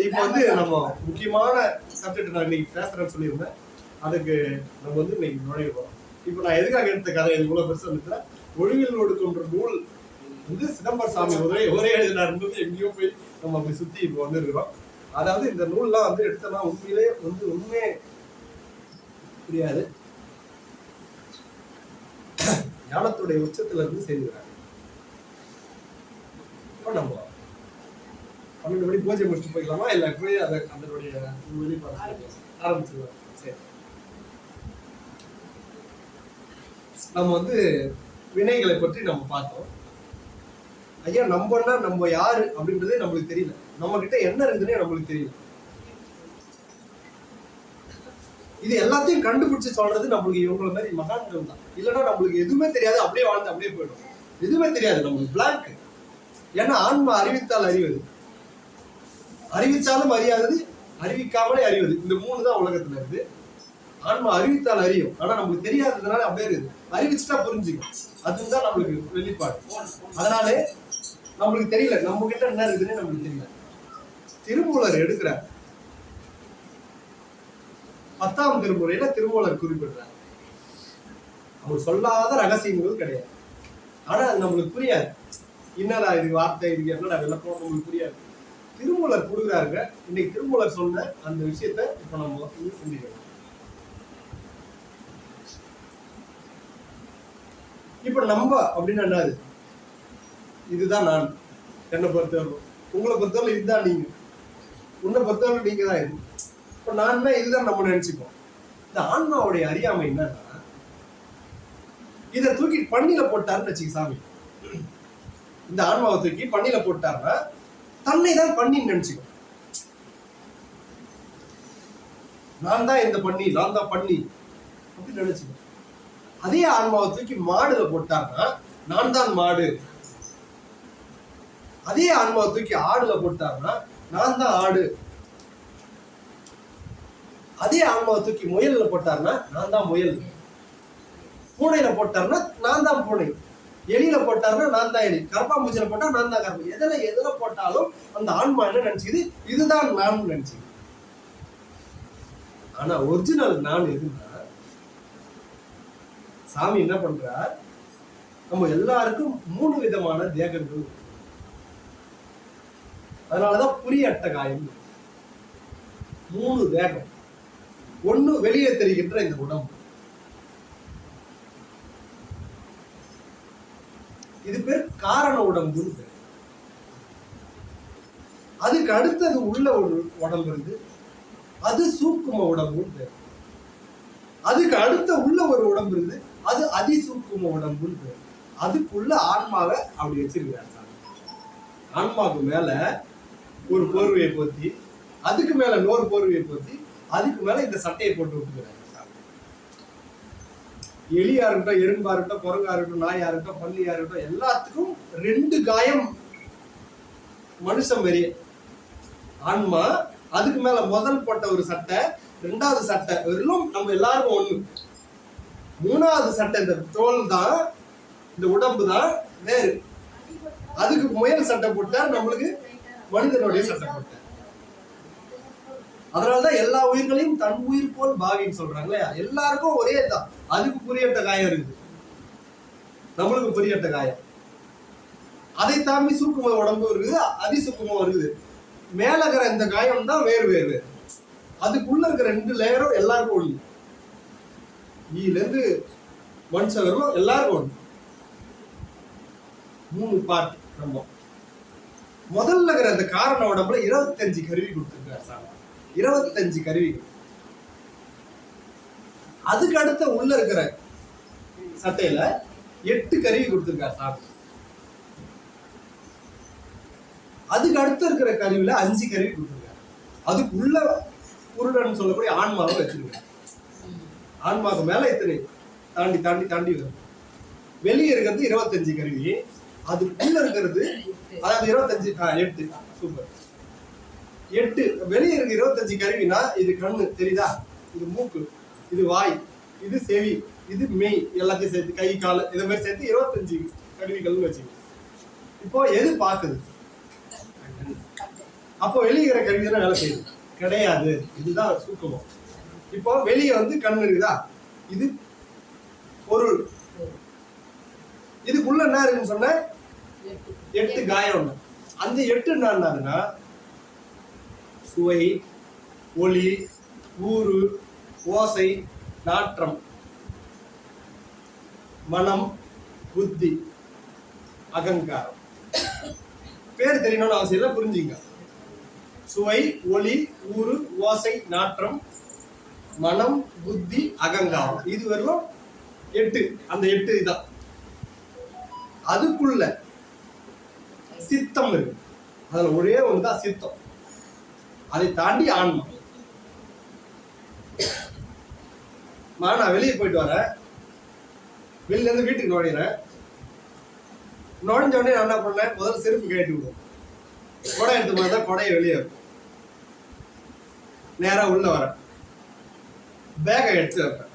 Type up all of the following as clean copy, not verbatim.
இப்போ வந்து நம்ம முக்கியமான சப்ஜெக்ட் நான் இன்னைக்கு பேசுறேன்னு சொல்லியிருந்தேன். அதுக்கு நம்ம வந்து இன்னைக்கு நுழைய போறோம். இப்போ நான் எதுக்காக எடுத்த கதை இது இவ்வளவு பெருசா இருந்துச்சுன்னா, ஒழுங்கில் ஒடுக்குன்ற நூல் வந்து சிதம்பர சாமி ஒரே எழுதினாருன்றது எங்கேயோ போய் நம்ம அப்படி சுத்தி இப்போ வந்து இருக்கிறோம். அதாவது இந்த நூல்லாம் வந்து எடுத்தோம்னா உண்மையிலே வந்து உண்மையே புரியாது. ஞானத்துடைய உச்சத்துல இருந்து செய்துக்கிறாங்க. இப்போ நம்ம 12 மணி பூஜை முடிச்சுட்டு போய்க்கலாமா இல்ல போய் அதனுடைய ஆரம்பிச்சிடலாம். சரி, நம்ம வந்து வினைகளை பற்றி நம்ம பார்த்தோம். ஐயா நம்பன்னா நம்ம யாரு அப்படின்றதே நம்மளுக்கு தெரியல. நம்ம கிட்ட என்ன இருக்குதுன்னே நம்மளுக்கு தெரியல. இது எல்லாத்தையும் கண்டுபிடிச்சு சொல்றது நம்மளுக்கு இவங்கள மாதிரி மகான்கள் தான். இல்லைன்னா நம்மளுக்கு எதுவுமே தெரியாது, அப்படியே வாழ்ந்து அப்படியே போயிடும். எதுவுமே தெரியாது, நம்மளுக்கு பிளாங்க். ஏன்னா ஆன்மா அறிவித்தால் அறிவது, அறிவித்தாலும் அறியாதது, அறிவிக்காமலே அறிவது. இந்த 3 தான் உலகத்துல இருக்கு. ஆன்மா அறிவித்தால் அறியும், ஆனா நம்மளுக்கு தெரியாததுனால அப்படியே இருக்குது. அறிவிச்சுட்டா புரிஞ்சுக்கும், அதுதான் நம்மளுக்கு வெளிப்பாடு. அதனாலே நம்மளுக்கு தெரியல நம்ம கிட்ட என்ன இருக்குதுன்னு நம்மளுக்கு தெரியல. திருமூலர் எடுக்கிறார் 10ஆம் திருமுறையில திருமூலர் குறிப்பிடுறார், அவர் சொல்லாத ரகசியங்கள் கிடையாது. ஆனா அது நம்மளுக்கு புரியாது. என்னடா இது வார்த்தை, இதுக்கு என்னடா விளக்கம் நம்மளுக்கு புரியாது. திருமூலர் கொடுக்குறாருங்க. இன்னைக்கு திருமூலர் சொன்ன அந்த விஷயத்த இப்ப நம்ம சிந்திக்கணும். இப்ப நம்ம அப்படின்னு என்னது, இதுதான் நான். என்னை பொறுத்தவரை, உங்களை பொறுத்தவரை இதுதான் நீங்க, உன்னை பொறுத்தவரை நீங்க தான் இது. இப்ப நான் இதுதான் நம்ம நினைச்சுப்போம். இந்த ஆன்மாவுடைய அறியாமை என்னன்னா, இதை தூக்கி பண்ணில போட்டாருன்னு வச்சுக்க சாமி. இந்த ஆன்மாவை தூக்கி பண்ணில போட்டாருன்னா தன்னை தான் பண்ணின்னு நினைச்சுக்கோ. நான் தான் இந்த பண்ணி, நான் தான் பண்ணி அப்படின்னு நினைச்சுக்கோ. அதே ஆன்மாவை தூக்கி மாடுல போட்டாருன்னா நான் தான் மாடு. அதே ஆன்மாவை தூக்கி ஆடுல போட்டாருன்னா நான் தான் ஆடு. அதே ஆன்மாவை தூக்கி முயல்ல போட்டாருன்னா நான் தான் முயல். பூனையில போட்டாருன்னா நான் தான் பூனை. எலியில போட்டாருன்னா நான் தான் எலி. கரப்பாம்பூச்சியில போட்டா நான் தான் கரப்பா. எதுல போட்டாலும் அந்த ஆன்மா என்ன நினைச்சுக்குது, இதுதான் நான் நினைச்சுக்குது. ஆனா ஒரிஜினல் நான் எதுன்னா, சாமி என்ன பண்றார், நம்ம எல்லாருக்கும் 3 விதமான தேகங்கள். அதனாலதான் புரியட்ட காயம். 3 தேகம். ஒண்ணு வெளியே தெரிகின்ற இந்த உடம்பு, இது பேர் காரண உடம்புன்னு பேர். அதுக்கு அடுத்தது உள்ள ஒரு உடம்பு இருக்கு, அது சூக்கும உடம்புன்னு பேர். அதுக்கு அடுத்த உள்ள ஒரு உடம்பு இருக்கு, அது அதிசூக்கும உடம்புன்னு பேர். அதுக்குள்ள ஆன்மாவை அப்படி வச்சிருக்கிறார். ஆன்மாவுக்கு மேல ஒரு போர்வையை போத்தி, அதுக்கு மேல இன்னொரு போர்வையை போத்தி, அதுக்கு மேல இந்த சட்டையை போட்டு விட்டுக்கிறாங்க. எலியா இருக்கட்டும், எறும்பா இருக்கட்டும், குரங்கா இருக்கட்டும், நாயா இருக்கட்டும், பள்ளியா இருக்கட்டும், எல்லாத்துக்கும் 2 காயம் மனுஷன் மாரியே. ஆன்மா அதுக்கு மேல முதல் போட்ட ஒரு சட்டை, 2வது சட்டை வெறும் நம்ம எல்லாருக்கும் ஒண்ணு. 3வது சட்டை இந்த தோல் தான், இந்த உடம்பு தான் வேறு. அதுக்கு முயல் சட்டை போட்டா நம்மளுக்கு மனிதனுடைய சட்டை போட்டார். அதனாலதான் எல்லா உயிர்களையும் தன் உயிர் போல் பாவின்னு சொல்றாங்களே. எல்லாருக்கும் ஒரே தான். அதுக்கு புரியட்ட காயம் இருக்குது, நம்மளுக்கு புரியட்ட காயம். அதை தாண்டி சூக்கும உடம்பு இருக்குது, அதிசூக்குமம் இருக்குது. மேல இருக்கிற இந்த காயம் தான் வேறு வேறு. அதுக்குள்ள இருக்கிற 2 லேயரும் எல்லாருக்கும் ஒண்ணு. ஈல இருந்து மனுஷங்களும் எல்லாருக்கும் ஒண்ணு. 3 பார்ட். நம்ம முதல்ல இருக்கிற அந்த காரண உடம்புல 25 கருவி கொடுத்துருக்காரு சாமி. 25 கருவிகள். அதுக்கு அடுத்த உள்ள இருக்கிற சட்டையில 8 கருவி கொடுத்திருக்காரு சாமி. அதுக்கு அடுத்த இருக்கிற கருவில 5 கருவி கொடுத்திருக்காரு. அதுக்கு உள்ள குருடன் சொல்லக்கூடிய ஆன்மாவை வச்சிருக்காரு. ஆன்மாவுக்கு மேல இத்தனை தாண்டி தாண்டி தாண்டி வரும். வெளியே இருக்கிறது 25 கருவி, அதுக்குள்ள இருக்கிறது அதாவது 25 8. சூப்பர். 8 வெளியே இருக்கு 25 கருவினா, இது கண்ணு தெரியுதா, இது மூக்கு, இது வாய், இது செவி, இது மெய், எல்லாத்தையும் சேர்த்து கை கால் இதை மாதிரி சேர்த்து 25 கருவிகள்னு வச்சுக்கணும். இப்போ எது பாக்குது, அப்போ வெளியே இருக்கிற கருவி தானே வேலை செய்யுது கிடையாது. இதுதான் சூக்கமம். இப்போ வெளியே வந்து கண் இருக்குதா, இது பொருள். இதுக்குள்ள என்ன இருக்குன்னு சொன்ன 8 காயம். அந்த 8 என்னன்னா சுவை, ஒளி, ஊறு, ஓசை, நாற்றம், மனம், புத்தி, அகங்காரம். பேர் தெரியணும்னு அவசியம் இல்லை, புரிஞ்சுங்க. சுவை, ஒளி, ஊறு, ஓசை, நாற்றம், மனம், புத்தி, அகங்காரம். இது வரையும் 8. அந்த 8 இதான். அதுக்குள்ள சித்தம் இருக்கு. அதுல ஒரே ஒண்ணுதான் சித்தம். அதை தாண்டி ஆன்மா. நான் வெளியே போயிட்டு வரேன், வெளியில இருந்து வீட்டுக்கு நுழையிறேன். நுழைஞ்ச உடனே நான் என்ன பண்ணேன், முதல்ல செருப்பு கட்டி விடுவோம். கொடை எடுத்து போனதான் கொடையை வெளியே இருக்கும். நேரா உள்ள வரேன், பேக்கை எடுத்து வைப்பேன்.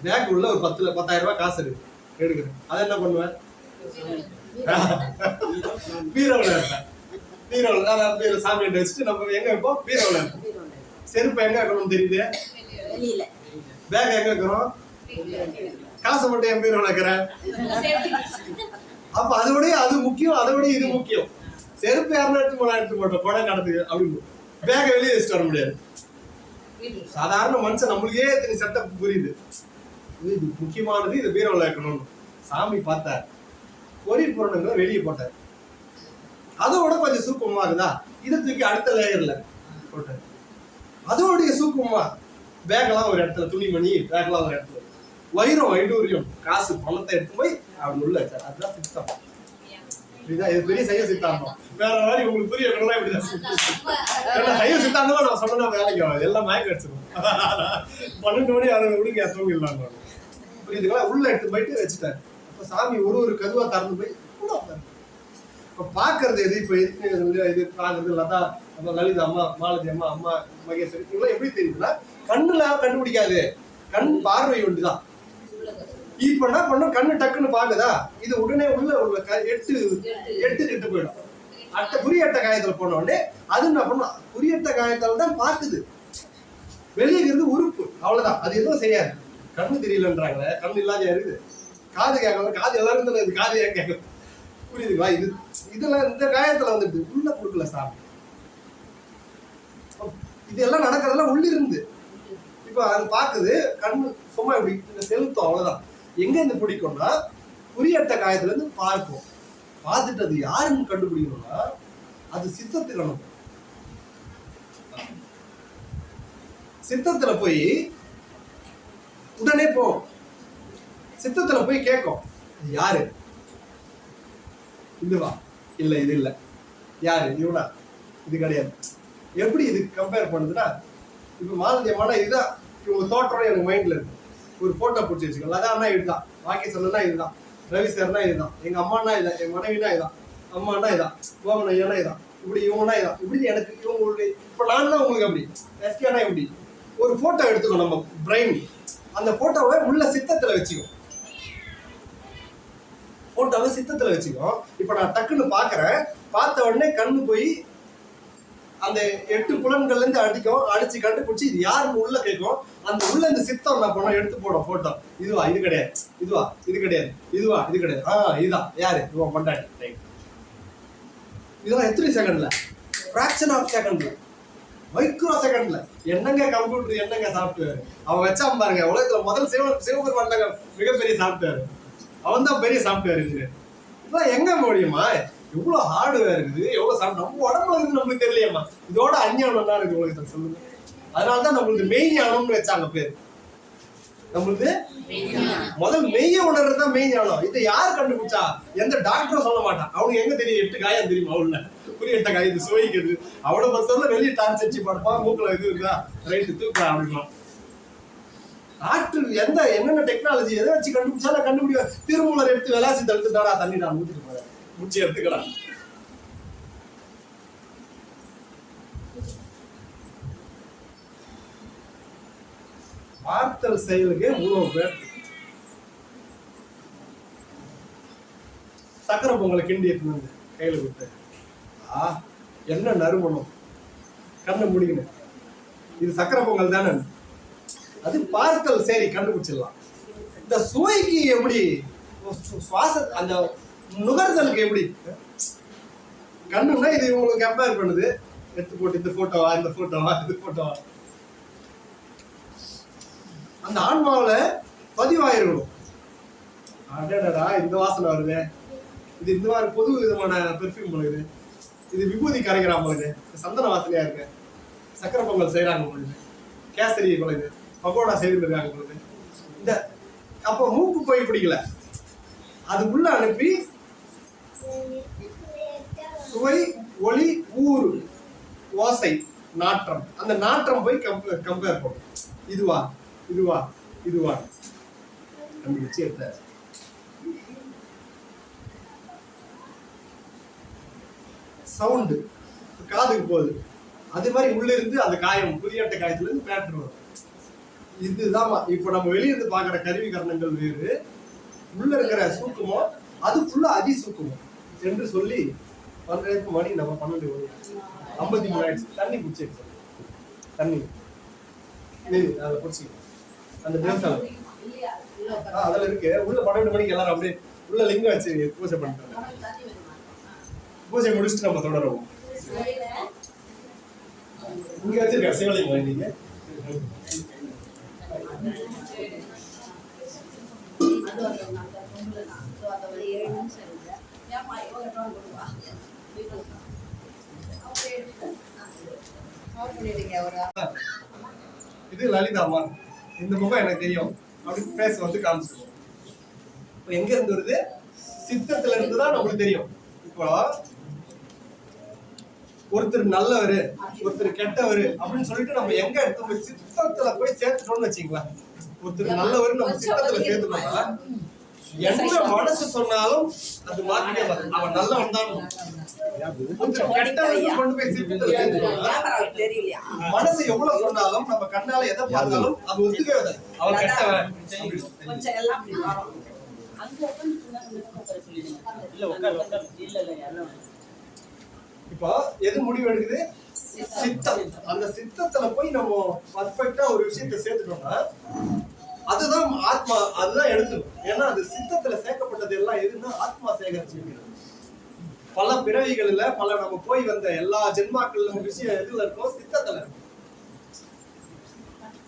பேக் உள்ள ஒரு 10,000 ரூபாய் காசு இருக்கு, எடுக்கிறேன். அதை என்ன பண்ணுவேன், பீரோவில் இருப்பேன். பீரோவில் சாமி வச்சுட்டு நம்ம எங்க வைப்போம், பீரோவில் இருப்போம். செருப்பு எங்க வைக்கணும்னு தெரியுது, பேக் எங்க வைக்கிறோம், காசை மட்டும் என் பீரோவில் வைக்கிறேன். அப்ப அதோடய அது முக்கியம், அதோடய இது முக்கியம். செருப்பு யாருன்னா எடுத்து போட்டோம் கொடை கடத்துக்கு அப்படின்னு பேக்கை வெளியே வச்சுட்டு வர முடியாது. சாதாரண மனுஷன் நம்மளுக்கே இத்தனை செட்டப் புரியுது. இது முக்கியமானது, இது பீரோவில் வைக்கணும்னு சாமி பார்த்தார். பொருள் பொருளுங்களை வெளியே போட்டார். அதோட கொஞ்சம் சூக்கமா இருக்குதா, இதை தூக்கி அடுத்த லேயர்ல போட்டார். அதோடைய சூக்கமா பேக்கெல்லாம் ஒரு இடத்துல, துணிமணி பேக்கெல்லாம் ஒரு இடத்துல, வைரம் வைடூரியம் காசு பணத்தை எடுத்து போய் அப்படி உள்ள வச்சார். அதுதான் சித்தம். இதுதான் இது பெரிய சைவ சித்தாந்தம். வேற மாதிரி உங்களுக்கு புரிய வைக்கணும்னா இப்படிதான் சைவ சித்தாந்தமா நான் சொன்னா வேலைக்கு ஆகாது, எல்லாம் மயக்க அடிச்சிடும். 12 மணி அதை விடுங்க தூங்கிடலாம். புரியுதுங்களா? உள்ள எடுத்து போயிட்டு வச்சுட்டாரு. அப்ப சாமி ஒரு கதுவா திறந்து போய் இப்ப பாக்குறது எது, இப்ப இது பாக்குறது லதா, நம்ம லலிதா அம்மா, மாலதி அம்மா, அம்மா மகேஸ்வரி, இவங்களாம் எப்படி தெரியுதுன்னா கண்ணுல கண்டுபிடிக்காது, கண் பார்வை ஒன்றுதான். இப்ப என்ன பண்ணும், கண்ணு டக்குன்னு பாக்குதா, இது உடனே உள்ள 8 கிட்ட போயிடும். குறியட்ட காயத்துல போன உடனே அது என்ன பண்ணும், குறியட்ட காயத்தால தான் பாக்குது. வெளியே இருந்து உறுப்பு, அவ்வளவுதான். அது எதுவும் செய்யாது. கண்ணு தெரியலன்றாங்களே, கண்ணு இல்லாத இருக்குது. காது கேட்கலாம், காது எல்லாரும் தானே, காது ஏன் கேட்கலாம். புரியுதுங்களா? இதெல்லாம் இந்த காயத்துல வந்துட்டு உள்ள கொடுக்கல சாமி. இதெல்லாம் நடக்கிறதெல்லாம் உள்ள இருந்து இப்ப அது பாக்குது. கண்ணு சும்மா இப்படி செலுத்தும், அவ்வளவுதான். எங்க இருந்து பிடிக்கும்னா குறியட்ட காயத்துல இருந்து பார்க்கும். பார்த்துட்டு அது யாருன்னு கண்டுபிடிக்கணும்னா அது சித்தத்துக்கு அனுப்பும். சித்தத்துல போய் உடனே போகும். சித்தத்துல போய் கேட்கும், யாரு இதுவா, இல்ல இது இல்ல, யாரு இவனா, இது கிடையாது. எப்படி இது கம்பேர் பண்ணுதுன்னா, இப்ப மாலதியமான இதுதான் இவங்க தோற்றம் எனக்கு மைண்ட்ல இருக்கு. ஒரு போட்டோ பிடிச்சி வச்சுக்கோங்க. அதான் இதுதான், வாக்கி சொல்லனா இதுதான், ரவி சார்னா இதுதான், எங்க அம்மானா இதான், என் மனைவினா இதான், அம்மானா இதான், கோவன் ஐயானா இதான், இப்படி இவங்கன்னா இதான், இப்படி எனக்கு இவங்களுடைய இப்ப நான் தான் உங்களுக்கு அப்படி எஸ்கேனா இப்படி ஒரு போட்டோ எடுத்துக்கோ நம்ம பிரெயின். அந்த போட்டோவை உள்ள சித்தத்துல வச்சுக்கோ. போட்டோவை சித்தத்துல வச்சுக்கோ. இப்ப நான் டக்குன்னு பாக்குறேன், பார்த்த உடனே கண்ணு போய் அந்த 8 புலன்கள்ல இருந்து அடிச்சு கண்டுபிடிச்சு இது யாருன்னு உள்ள கேட்கும். அந்த உள்ள இந்த சித்தம் நான் போனா எடுத்து போடும் போட்டோ. இதுவா, இது கிடையாது, இதுவா, இது கிடையாது, இதுவா, இது கிடையாது, இதுதான், யாரு இவன் கொண்டாடி. இதெல்லாம் எத்தனை செகண்ட்ல, ஃபிராக்ஷன் ஆஃப் செகண்ட்ல, மைக்ரோ செகண்ட்ல. என்னங்க கம்ப்யூட்டர், என்னங்க சாஃப்ட்வேர். அவன் வச்சா பாருங்க, உலகத்துல முதல் சிவபெருமான் மிகப்பெரிய சாஃப்ட்வேர். அவன் தான் பெரிய சாஃப்ட்வேர் இருக்கு. இதெல்லாம் எங்க முடியுமா? எவ்வளவு ஹார்ட்வேர் இருக்குது, எவ்வளவு சாப்பிட்டு நம்ம உடம்புல இருக்கு நம்மளுக்கு தெரியலையம்மா. இதோட அஞ்ஞானம் தான் இருக்கு உலகத்தை, சொல்லுங்க. அதனாலதான் நம்மளுக்கு மெய் ஞானம்னு வச்சாங்க பேர். நம்மளுக்கு முதல் மெய்ய உணர்றதுதான் மெய் ஞானம். இதை யார் கண்டுபிடிச்சா? எந்த டாக்டரும் சொல்ல மாட்டான். அவனுக்கு எங்க தெரியும் 8 காயம் தெரியுமா உள்ள, குறியட்ட காயம், இது சுவைக்குது. அவ்வளவு பத்தோட வெளியே டார்ச் அடிச்சு படுப்பான், மூக்குல இது இருக்கா, ரைட்டு தூக்கலாம் அப்படின்னா. டாக்டர் என்னென்ன டெக்னாலஜி எதை வச்சு கண்டுபிடிச்சா கண்டுபிடிக்க. திருமூலர் எடுத்து விளாசி தடுத்து தாடா தண்ணி நான் ஊத்திட்டு போறேன், முடிச்சு எடுத்துக்கலாம். பார்த்தல் செயலுக்கு இவ்வளவு பேர். சக்கரை பொங்கலை கிண்டி எடுத்து கையில கொடுத்து என்ன நறுமணம். கண்ணை முடிக்கணும். இது சக்கரை பொங்கல் தானே. அது பார்த்தல் சரி கண்டுபிடிச்சிடலாம். இந்த சுவைக்கு எப்படி, சுவாச அந்த நுகர்தலுக்கு எப்படி கண்ணுன்னா இது உங்களுக்கு கம்பேர் பண்ணுது. எடுத்து போட்டு இந்த போட்டோவா இந்த போட்டோவா இந்த போட்டோவா, அந்த ஆன்மாவில பதிவாயிருக்கணும். அடடா இந்த வாசனை வருது, இது இந்த மாதிரி பொது விதமான பெர்ஃப்யூம் பண்ணுது, இது விபூதி கரைக்கிறான் பொழுது, சந்தன வாசனையா இருக்கு, சக்கரை பொங்கல் செய்யறாங்க பொழுது, கேசரி பொழுது, பகோடா செய்திருக்காங்க பொழுது, இந்த அப்போ மூக்கு போய் பிடிக்கல, அதுக்குள்ள அனுப்பி சுவை ஒளி ஊறு ஓசை நாற்றம், அந்த நாற்றம் போய் கம்பேர் பண்ணும். இதுவா இதுவா இதுவா கண்டுபிடிச்சு எடுத்தாரு. சவுண்டு காதுக்கு போகுது, அது மாதிரி உள்ள இருந்து அந்த காயம் புதியட்ட காயத்துல இருந்து பேட்டர் வரும். இதுதான் இப்ப நம்ம வெளியிருந்து பாக்குற கருவி கரணங்கள் வேறு, உள்ள இருக்கிற சூக்குமோ அதுக்குள்ள அதி சூக்குமோ என்று சொல்லி 12 மணி நம்ம 12 53 ஆயிடுச்சு. தண்ணி குடிச்சு தண்ணி அதுல குடிச்சு அந்த தேவசாலம் அதுல இருக்கு. உள்ள 12 மணிக்கு எல்லாரும் அப்படியே உள்ள லிங்கம் வச்சு பூஜை பண்ணிட்டாங்க. பூஜை முடிச்சுட்டு நம்ம தொடருவோம். இங்க வச்சிருக்க சிவலிங்கம் நீங்க இது லலிதாமா, இந்த முகம் எனக்கு தெரியும் அப்படி பேச வந்து காமிச்சிருக்கோம். இப்போ எங்க இருந்து வருது? சித்தத்துல இருந்து தான் நம்மளுக்கு தெரியும். இப்போ ஒருத்தர் நல்லவரு ஒருத்தர் கெட்டவரு அப்படின்னு சொல்லிட்டு நம்ம எங்க எடுத்து போய் சித்தத்துல போய் சேர்த்துட்டோம்னு வச்சுங்களா, ஒருத்தர் நல்லவரு நம்ம சித்தத்துல சேர்த்துட்டோம்னா எந்த மனசு சொன்னாலும் அது மாத்திட்டே வரும். அவன் நல்லவன் தான். கொண்டு போய் சித்தத்துல சேர்த்துட்டோம்னா மனசு எவ்வளவு சொன்னாலும் நம்ம கண்ணால எதை பார்த்தாலும் அது ஒத்துக்காது, அவன் கெட்டவன். இப்போ எது முடிவு எடுக்குது? சித்தம். அந்த சித்தத்துல போய் நம்ம பர்ஃபெக்டா ஒரு விஷயத்தை சேர்த்துட்டோம்னா அதுதான் ஆத்மா, அதுதான் எடுத்துடும். ஏன்னா அது சித்தத்துல சேர்க்கப்பட்டது எல்லாம் எதுன்னா ஆத்மா சேகரிச்சு பல பிறவிகள்ல பல நம்ம போய் வந்த எல்லா ஜென்மாக்கள்ல விஷயம் எதுல இருக்கோம்? சித்தத்துல.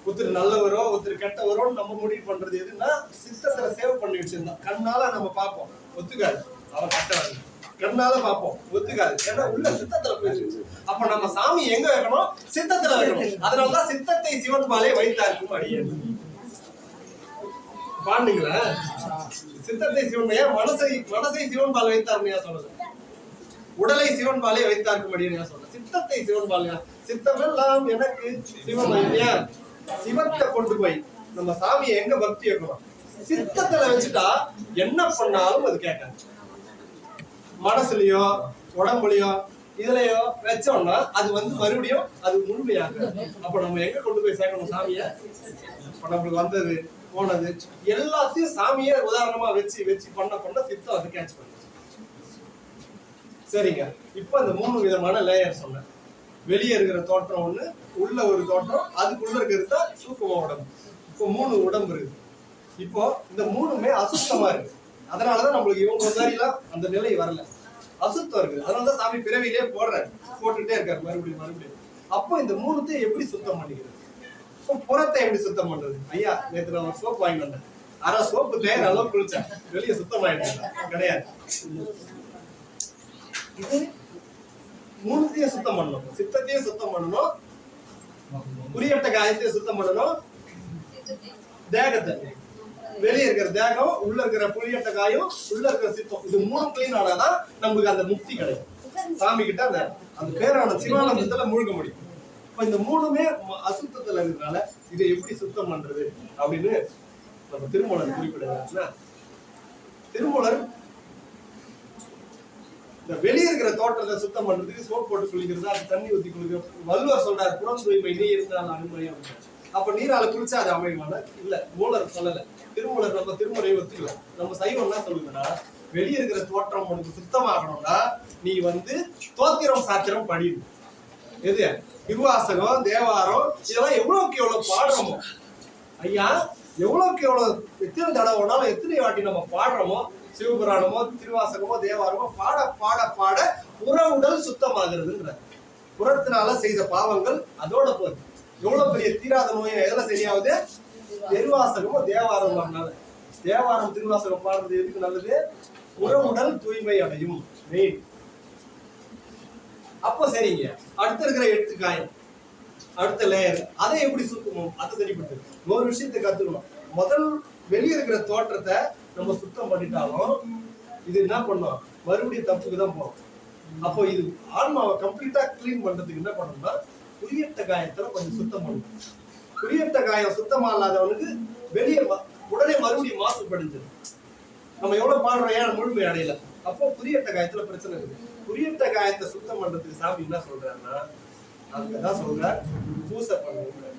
ஒருத்தர் நல்லவரோ ஒருத்தர் கெட்டவரோ நம்ம முடிவு பண்றது எதுன்னா சித்தத்துல சேவ் பண்ணி வச்சிருந்தோம். கண்ணால நம்ம பார்ப்போம், ஒத்துக்காது அவன் கெட்டவன். கண்ணால பார்ப்போம், ஒத்துக்காது, ஏன்னா உள்ள சித்தத்துல போயிடுச்சு. அப்ப நம்ம சாமி எங்க வைக்கணும்? சித்தத்துல வைக்கணும். அதனாலதான் சித்தத்தை சிவன் பாலே வைத்தாருக்கும் அடியேன் பாண்டீங்களா? சித்தத்தை சிவன் மனசை சிவன் பால் வைத்தாருன்னு சொல்லுது, உடலை சிவன் பாலே வைத்தாருக்கும் அடியேன் சொல்ல. சித்தத்தை சிவன் பாலையா? சித்தமெல்லாம் எனக்கு சிவன் இல்லையா? சிவத்தை கொண்டு போய் நம்ம சாமியை எங்க பக்தி வைக்கணும்? சித்தத்துல வச்சுட்டா என்ன பண்ணாலும் அது கேட்காது. மனசுலயோ உடம்புலயோ இதுலயோ வச்சோம்னா அது வந்து மறுபடியும் அது முழுமையாக. அப்ப நம்ம எங்க கொண்டு போய் சேர்க்கணும் சாமிய? நம்மளுக்கு வந்தது போனது எல்லாத்தையும் சாமியே உதாரணமா வச்சு வச்சு பண்ண சித்தம் அது கேட்ச் பண்ணு. சரிங்க, இப்ப அந்த 3 விதமான லேயர் சொன்னேன். வெளியே இருக்கிற தோற்றம் ஒண்ணு, உள்ள ஒரு தோற்றம், அதுக்குள்ள இருக்கிறது தான் சூக்கும உடம்பு. இப்போ 3 உடம்பு இருக்கு. இப்போ இந்த 3மே அசுத்தமா இருக்கு. அதனாலதான் நம்மளுக்கு இவங்க மாதிரிலாம் அந்த நிலை வரல, அசுத்தம் இருக்கு. அதனாலதான் சாமி பிறவிலே போட்டுட்டே இருக்காரு மறுபடியும். அப்போ இந்த 3த்தையும் எப்படி சுத்தம் பண்ணிக்கிறது? இப்போ புறத்தை எப்படி சுத்தம் பண்றது? ஐயா நேற்று நான் ஒரு சோப்பு வாங்கிட்டு வந்தேன், அரை சோப்பு தேர் அளவு குளிச்சேன், வெளியே சுத்தம் ஆயிட்டேன் கிடையாது. இது 3த்தையும் சுத்தம் பண்ணணும். சித்தத்தையும் சுத்தம் பண்ணணும், குறியட்ட காயத்தையும் சுத்தம் பண்ணணும், தேகத்தை வெளியே இருக்கிற தேகம், உள்ள இருக்கிற புளியட்ட காயம், உள்ள இருக்கிற சித்தம், இது 3 கிளீன் ஆனாதான் நமக்கு அந்த முக்தி கிடைக்கும். சாமி கிட்ட அந்த பேரான சிவானந்தத்துல மூழ்க முடியும். இப்ப இந்த 3மே அசுத்தத்துல இருக்கிறதுனால இதை எப்படி சுத்தம் பண்றது அப்படின்னு நம்ம திருமூலர் குறிப்பிடுறாருன்னா, திருமூலர் இந்த வெளியே இருக்கிற தோட்டத்தை சுத்தம் பண்றதுக்கு சோப் போட்டு குளிக்கிறது, அது தண்ணி ஊத்தி குளிக்கிறது. வள்ளுவர் சொல்றாரு, புறம் தூய்மை நீ இருந்தால் அனுமதியா. அப்ப நீரால குளிச்சா அது அமையுமான இல்ல, மூலர் சொல்லல. திருமூலர் நம்ம திருமுறையை ஒத்துக்கலாம். நம்ம சைவம் என்ன சொல்லுதுன்னா, வெளியே இருக்கிற தோற்றம் உனக்கு சுத்தமாகணும்னா நீ வந்து தோத்திரம் சாத்திரம் படிக்கணும். எது திருவாசகம், தேவாரம் இதெல்லாம் எவ்வளவுக்கு எவ்வளவு பாடுறோமோ ஐயா, எவ்வளவுக்கு எவ்வளவு எத்தனை தடவை வேணாலும் எத்தனை வாட்டி நம்ம பாடுறோமோ சிவபுராணமோ திருவாசகமோ தேவாரமோ பாட பாட பாட புற உடல் சுத்தமாகிறதுன்ற. புறத்தினால செய்த பாவங்கள் அதோட போகுது. எவ்வளவு பெரிய தீராத நோயை எதுல சரியாவது? திருவாசகமோ தேவாரம். தேவாரம் திருவாசகம் பாடுறது எதுக்கு நல்லது? புற உடல் தூய்மை அடையும் மெயின். அப்போ சரிங்க, அடுத்த இருக்கிற 8 காயம், அடுத்த லேயர், அதை எப்படி சுத்தணும், அதை சரிப்பட்டு ஒரு விஷயத்தை கத்துக்கணும். முதல் வெளியே இருக்கிற தோற்றத்தை நம்ம சுத்தம் பண்ணிட்டாலும் இது என்ன பண்ணோம், மறுபடியும் தப்புக்கு தான் போகும். அப்போ இது ஆன்மாவை கம்ப்ளீட்டா கிளீன் பண்றதுக்கு என்ன பண்ணணும்னா குறியட்ட காயத்துல கொஞ்சம் சுத்தம் பண்ணணும். குறியட்ட காயம் சுத்தமா இல்லாதவனுக்கு வெளியே உடனே மறுபடியும் மாசுபடுது. நம்ம எவ்வளவு பாடுறோம், ஏன் முழுமை அடையல. அப்போ குறியட்ட காயத்துல பிரச்சனை இருக்கு. குறியட்ட காயத்தை சுத்தம் பண்றதுக்கு சாமி என்ன சொல்றாருன்னா அங்கதான் சொல்ற பூசை பண்ணுங்க.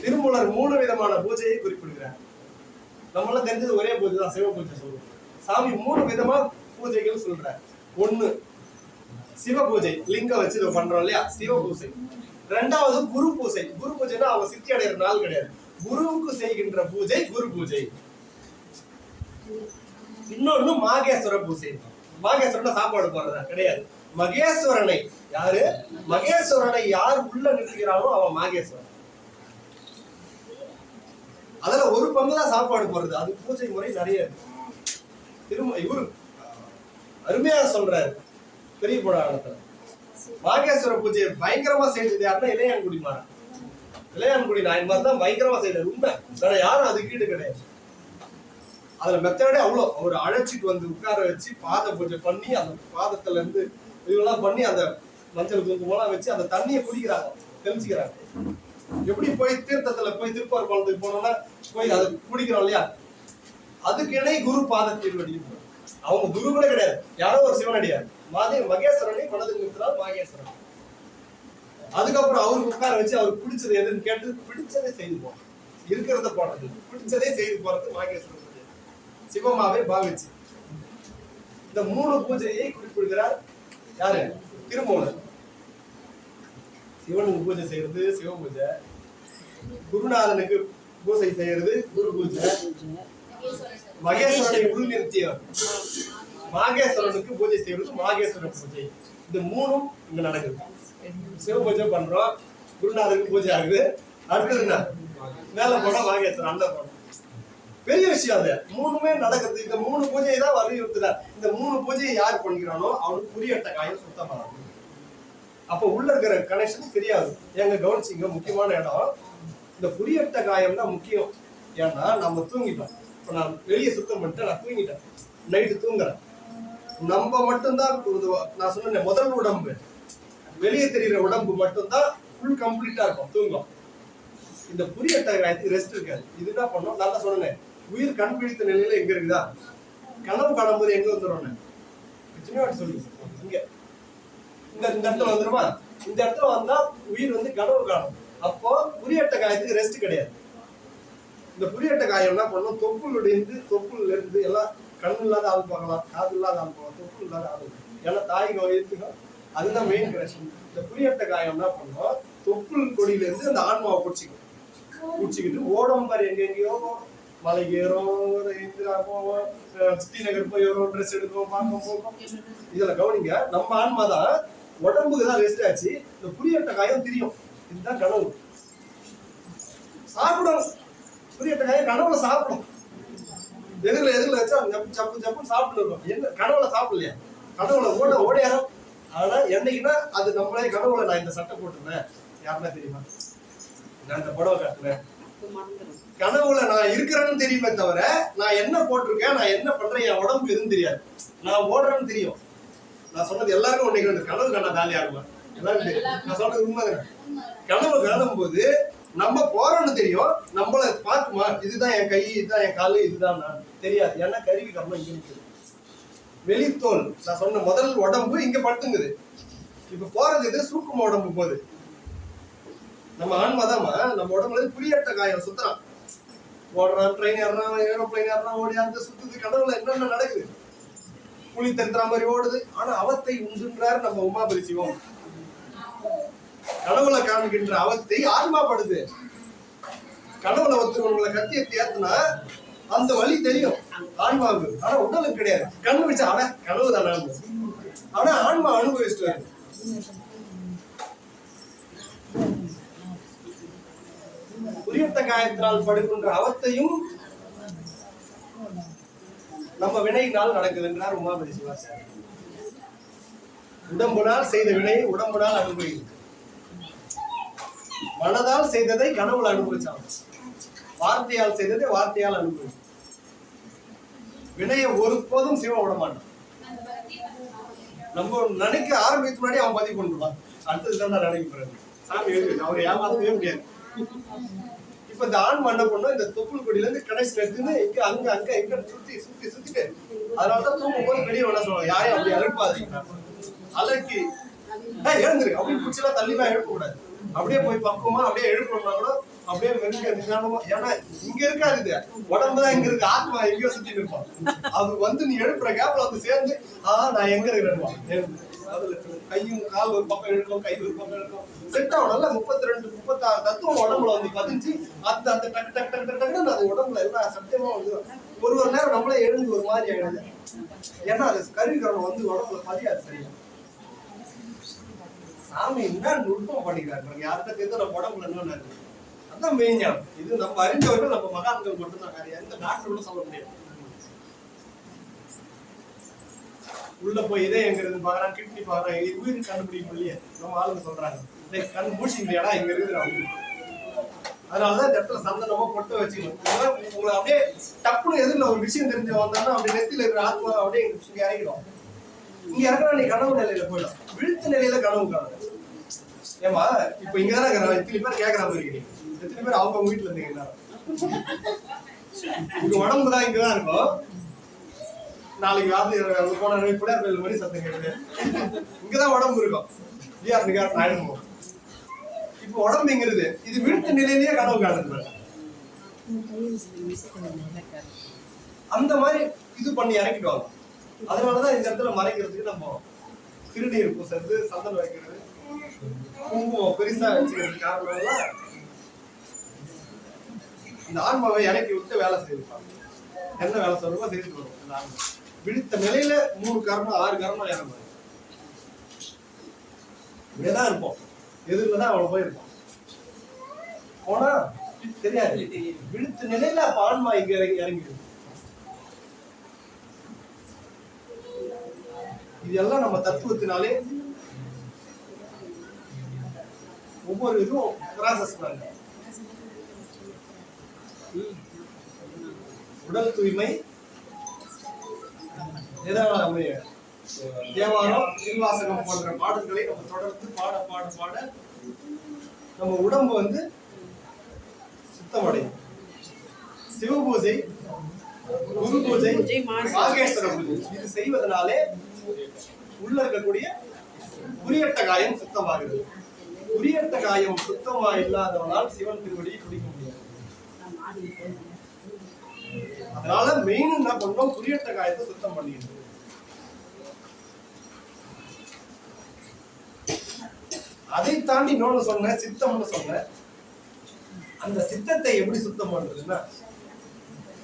திருமூலர் 3 விதமான பூஜையை குறிப்பிடுகிறார். நம்மளாம் தெரிஞ்சது ஒரே பூஜை தான், சிவ பூஜை சொல்லுவோம். சாமி 3 விதமா பூஜைகள் சொல்றார். 1 சிவ பூஜை, லிங்கம் வச்சு இதை பண்றோம் இல்லையா, சிவ பூஜை. 2வது குரு பூஜை. குரு பூஜைன்னா அவங்க சித்தி அடைகிற நாள் கிடையாது, குருவுக்கு செய்கின்ற பூஜை குரு பூஜை. இன்னொன்னு மாகேஸ்வர பூஜை. மாகேஸ்வரன் சாப்பாடு போடுறதா கிடையாது, மகேஸ்வரனை யாரு, மகேஸ்வரனை யார் உள்ள நிற்கிறானோ அவன் மாகேஸ்வரன். அதுல ஒரு பங்குதான் சாப்பாடு போடுறது. அது பூஜை முறை நிறைய இருக்கு. இவரு அருமையா சொல்றாரு பெரிய புராணத்துல. மாகேஸ்வர பூஜையை பயங்கரமா செய்தது யாருன்னா இளையான்குடி மாறன். இளையான்குடி நாயன்மார் தான் பயங்கரமா செய்யறது. உண்மை, வேற யாரும் அதுக்கு ஈடு கிடையாது. அதுல மெத்தடே அவ்வளோ. அவர் அழைச்சிட்டு வந்து உட்கார வச்சு பாத பூஜை பண்ணி அந்த பாதத்துல இருந்து இதெல்லாம் பண்ணி அந்த மஞ்சள் குங்குமம்லாம் வச்சு அந்த தண்ணியை குடிக்கிறாங்க, தெளிச்சுக்கிறாங்க. எப்படி போய் தீர்த்தத்துல போய் திருப்பார் குளத்துக்கு போனோம்னா போய் அதை குடிக்கிறோம் இல்லையா, அதுக்கு இணை குரு பாத திருவடி. அவங்க குரு கூட கிடையாது, யாரோ ஒரு சிவனடியார் மகேஸ்வரனை மனதில் நிறுத்தினார் மாகேஸ்வரன். அதுக்கப்புறம் அவருக்கு உட்கார வச்சு அவருக்கு பிடிச்சது எதுன்னு கேட்டு பிடிச்சதே செய்து போறோம், இருக்கிறத போடுறது பிடிச்சதே செய்து போறது மாகேஸ்வரன் சிவமாவே பாவிச்சு. இந்த 3 பூஜையை குறிப்பிடுகிறார் யாரு, திருமூலர். சிவனுக்கு பூஜை செய்யறது சிவ பூஜை, குருநாதனுக்கு பூஜை செய்யறது குரு பூஜை, மகேஸ்வரனை உள் நிறுத்தியவர் மாகேஸ்வரனுக்கு பூஜை செய்யறது மாகேஸ்வர பூஜை. இந்த 3ம் இங்க நடக்குது. சிவ பூஜை பண்றோம், குருநாதனுக்கு பூஜை ஆகுது, அடுத்தது என்ன மேல போனா மாகேஸ்வரன் அந்த போனோம். பெரிய விஷயம் அது 3மே நடக்குது. இந்த 3 பூஜையை தான் வலியுறுத்துறார். இந்த 3 பூஜையை யார் பண்ணிக்கிறானோ அவனுக்கு குறியட்ட காயம் சுத்தமாகும். அப்ப உள்ள இருக்கிற கனெக்ஷன் தெரியாது. எங்க கவனிச்சிங்க, முக்கியமான இடம் இந்த குறியட்ட காயம் தான் முக்கியம். ஏன்னா நம்ம தூங்கிட்டோம், இப்ப நான் வெளியே சுத்தம் பண்ணிட்டு நான் தூங்கிட்டேன், நைட்டு தூங்குறேன். நம்ம மட்டும்தான் நான் சொன்ன முதல் உடம்பு வெளியே தெரிகிற உடம்பு மட்டும்தான் ஃபுல் கம்ப்ளீட்டா இருக்கும் தூங்கும். இந்த குறியட்ட காயத்துக்கு ரெஸ்ட் இருக்காது. இது என்ன பண்ணும், நல்லா சொன்னேன், உயிர் கண் பிடித்த நிலையில எங்க இருக்குதா, கனவு காணும்போது எங்க வந்துடும் சின்ன சொல்லி இங்க இந்த இடத்துல வந்துருமா, இந்த இடத்துல வந்தா உயிர் வந்து கனவு காணும். அப்போ குறியட்ட காயத்துக்கு ரெஸ்ட் கிடையாது. இந்த குறியட்ட காயம் என்ன பண்ணும், தொப்புல இருந்து எல்லாம் கண் இல்லாத ஆள் பார்க்கலாம், காது இல்லாத ஆள் பார்க்கலாம், தொப்பு இல்லாத ஆள். ஏன்னா தாய் எடுத்துக்கோ, அதுதான் மெயின் கனெக்ஷன். இந்த குறியட்ட காயம் என்ன பண்ணும், தொப்புள் கொடியில இருந்து அந்த ஆன்மாவை குடிச்சுக்கிட்டு ஓடும் பாரு, எங்கெங்கயோ மலைக்கு ஏறும், போவோம், ஸ்ரீநகர் போய் ஏறும், ட்ரெஸ் எடுக்கும், பார்க்க போகும். இதுல கவனிங்க, நம்ம ஆன்மா தான் உடம்புக்கு தான் ரெஸ்ட் ஆச்சு. இந்த குறியட்ட காயம் தெரியும், இதுதான் கனவு. சாப்பிடும், குறியட்ட காயம் கனவுல சாப்பிடும். எதிரில வச்சா சப்புன்னு சாப்பிட்டு இருக்கும். என்ன கனவுல சாப்பிடலையா, கனவுல ஓடையாரம். ஆனா என்னைக்குன்னா அது நம்மளே கனவுல நான் இந்த சட்டை போட்டுருந்தேன், யாருன்னா தெரியுமா, நான் இந்த புடவை காட்டுறேன், கனவுல நான் இருக்கிறேன்னு தெரியுமே தவிர நான் என்ன போட்டிருக்கேன், நான் என்ன பண்றேன், என் உடம்புக்கு எதுவும் தெரியாது. நான் ஓடுறேன்னு தெரியும். நான் சொன்னது எல்லாருக்கும் ஒன்னைக்கு கனவு கண்ணா தாலியா இருக்கும், எல்லாரும் தெரியும். நான் சொல்றது உண்மைதானே. கனவு காணும் போது நம்ம போறோம்னு தெரியும், நம்மள பார்க்குமா, இதுதான் என் கை, இதுதான் என் காலு, இதுதான் நான் தெரியாது. ஏன்னா கருவி கர்மம் இங்க இருக்குது. வெளித்தோல் நான் சொன்ன முதல் உடம்பு இங்க படுத்துங்குது. இப்ப போறது இது சூக்கும உடம்பு போகுது. நம்ம ஆன்மாதாமா நம்ம உடம்புல குறியட்ட காயம் சுத்துறான், ஓடுறான், ட்ரெயின் ஏறான், ஏரோப்ளைன் ஏறான், ஓடி அந்த சுத்துது. கடவுள என்னென்ன நடக்குது, புலி தருத்துற மாதிரி ஓடுது. ஆனா அவத்தை உண்டுன்றாரு நம்ம உமாபதி சிவம். கனவுல காண்கின்ற அவத்தை ஆன்மாப்படுது. கனவுல ஒருத்தர் உங்களை கத்தியை ஏத்துனா அந்த வழி தெரியும் ஆன்மாவுக்கு, ஆனா உடலுக்கு கிடையாது. கண்ணு வச்சா ஆனா கனவு தானே, ஆனா ஆன்மா அனுபவிச்சுட்டு உரியத்த காயத்தினால் படுகின்ற அவத்தையும் நம்ம வினையினால் நடக்குது என்றார் உமாபதி சிவாச்சாரி. உடம்புனால் செய்த வினையை உடம்புனால் அனுபவிக்கும். மனதால் செய்ததை கனவுல அனுபவிச்சாங்க, வார்த்தையால் செய்ததை வார்த்தையால் அனுபவிக்கும். வினையை ஒருபோதும் சிவ விட மாட்டான். நம்ம நினைக்க ஆரம்பித்து முன்னாடி அவன் பதிவு பண்ணுவான். அடுத்ததுதான் நான் நினைக்கிறேன் சாமி எழுதி அவரை ஏமாத்தவே முடியாது. இப்ப இந்த ஆன்மா என்ன பண்ணும், இந்த தொப்புள் கொடியில இருந்து கடைசியில எடுத்துன்னு இங்க அங்க அங்க இங்க சுத்தி சுத்தி சுத்திட்டு, அதனாலதான் தூங்கும் போது வெளியே வேணா சொல்லுவாங்க, யாரையும் அப்படி அழுப்பாதீங்க, அலக்கி எழுந்துரு அப்படின்னு குச்சிலாம் தள்ளிலாம் எழுப்ப கூடாது. அப்படியே போய் பக்குவமா அப்படியே எழுப்பணும்னா கூட அப்படியே நிதானமா, ஏன்னா இங்க இருக்காது உடம்புதான் இங்க இருக்கு, ஆத்மா எங்கேயோ சுத்தி இருப்பான். அது வந்து நீ எழுப்புற கேப்ல வந்து சேர்ந்து நான் எங்க இருக்கிறேன், கையும் கால் ஒரு பக்கம் எடுக்கும், கை ஒரு பக்கம் எடுக்கும், செட் ஆகணும்ல. 32 36 தத்துவம் உடம்புல வந்து பதிஞ்சு அந்த அந்த டக்கு டக்கு டக்கு டக்குன்னு அது உடம்புல எல்லா சத்தியமா வந்து ஒரு நேரம் நம்மளே எழுந்து ஒரு மாதிரி ஆயிடுது. ஏன்னா அது கருவிகரணம் வந்து உடம்புல பதியாது சரியா. சாமி என்ன நுட்பம் பண்ணிக்கிறாரு, யார்கிட்ட தெரிஞ்ச நம்ம உடம்புல என்னன்னு அதான் மெயின்யா. இது நம்ம அறிஞ்சவர்கள் நம்ம மகான்கள் மட்டும்தான், எந்த டாக்டர் சொல்ல முடியாது. உள்ள போய் இதே எங்க இருந்து பாக்குறான், கிட்னி பாக்குறான், உயிர் கண்டுபிடிக்கும் இல்லையே நம்ம ஆளுங்க சொல்றாங்க, கண் பூசிங்கடா இங்க இருக்குது. அதனாலதான் இந்த இடத்துல சந்தனமா பொட்டு வச்சுக்கணும். உங்களை அப்படியே டப்புன்னு எதிரில் ஒரு விஷயம் தெரிஞ்சு வந்தாலும் அப்படியே நெத்தில இருக்கிற ஆத்மா அப்படியே இங்க இறங்கிடும். இங்க இறங்கினா நீ கனவு நிலையில போயிடும், விழுத்த நிலையில கனவு காணும். ஏமா இப்ப இங்கதானே எத்தனை பேர் கேட்கற மாதிரி இருக்கீங்க, எத்தனை பேர் அவங்க வீட்டுல இருந்தீங்க, உங்க உடம்புதான் இங்கதான் இருக்கும். நாளைக்கு வார்த்தை போன கூட மணி சத்தம் கேட்டு இங்கதான் உடம்பு இருக்கும். இப்ப உடம்பு எங்கிறது இது வீட்டு நிலையிலேயே கனவு காணுது. அந்த மாதிரி இது பண்ணி இறக்கிடுவாங்க. அதனாலதான் இந்த இடத்துல மறைக்கிறதுக்கு நம்ம திருநீர் பூசுறது, சந்தனம் வைக்கிறது, குங்குமம் பெருசா வச்சுக்கிறது காரணம் இந்த ஆன்மாவை இறக்கி விட்டு வேலை செய்திருப்பாங்க. என்ன வேலை சொல்றோமோ செய்து வரும். இந்த ஆன்மா விழித்த நிலையில 3 கரணம் 6 கரணம் இறங்கும். இப்படியேதான் இருப்போம், எதிர்லதான் அவளை போயிருப்போம். போனா தெரியாது, விழித்த நிலையில அப்ப ஆன்மா இங்க இறங்கிடும். இதெல்லாம் நம்ம தத்துவத்தினாலே ஒவ்வொரு இதுவும் ப்ராசஸ் பண்ணாங்க. உடல் தூய்மை தேவாரம், திருவாசகம் போன்ற பாடல்களை நம்ம தொடர்ந்து பாட பாட பாட நம்ம உடம்பு வந்து சுத்தமடையும். சிவபூஜை, குரு பூஜை, நாகேஸ்வர பூஜை இது செய்வதனாலே உள்ள இருக்கக்கூடிய உரியட்ட காயம் சுத்தமாகிறது. உரியட்ட காயம் சுத்தமா இல்லாதவனால் சிவன் திருவடியை குடிக்க முடியாது. அதனால மெயின் என்ன பண்றோம், குறியட்ட காயத்தை சுத்தம் பண்ணிடுது. அதை தாண்டி இன்னொன்னு சொன்ன சித்தம்னு சொன்ன, அந்த சித்தத்தை எப்படி சுத்தம் பண்றதுன்னா,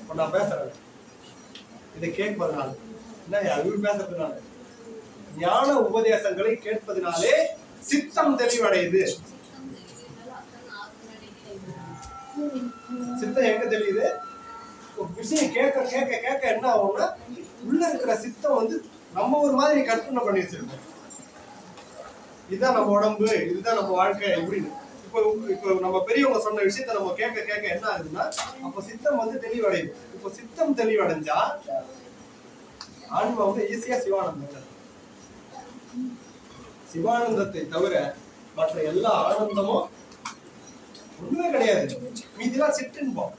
இப்ப நான் பேசுறேன் இதை கேட்பதனால என்ன அறிவு பேசுறதுனால ஞான உபதேசங்களை கேட்பதனாலே சித்தம் தெளிவடையுது. சித்தம் எங்க தெரியுது, ஒரு விஷயம் கேட்க கேட்க கேட்க என்ன ஆகும்னா உள்ள இருக்கிற சித்தம் வந்து நம்ம ஒரு மாதிரி கற்பனை பண்ணி வச்சிருக்கோம். இதுதான் நம்ம உடம்பு, இதுதான் நம்ம வாழ்க்கை இப்படின்னு. இப்போ நம்ம பெரியவங்க சொன்ன விஷயத்த நம்ம கேட்க கேட்க என்ன ஆகுதுன்னா அப்ப சித்தம் வந்து தெளிவடையுது. இப்போ சித்தம் தெளிவடைஞ்சா ஆன்மா வந்து ஈஸியா சிவானந்தம். சிவானந்தத்தை தவிர மற்ற எல்லா ஆனந்தமும் ஒண்ணுமே கிடையாது. மீதிலாம் சிற்றின்பம்,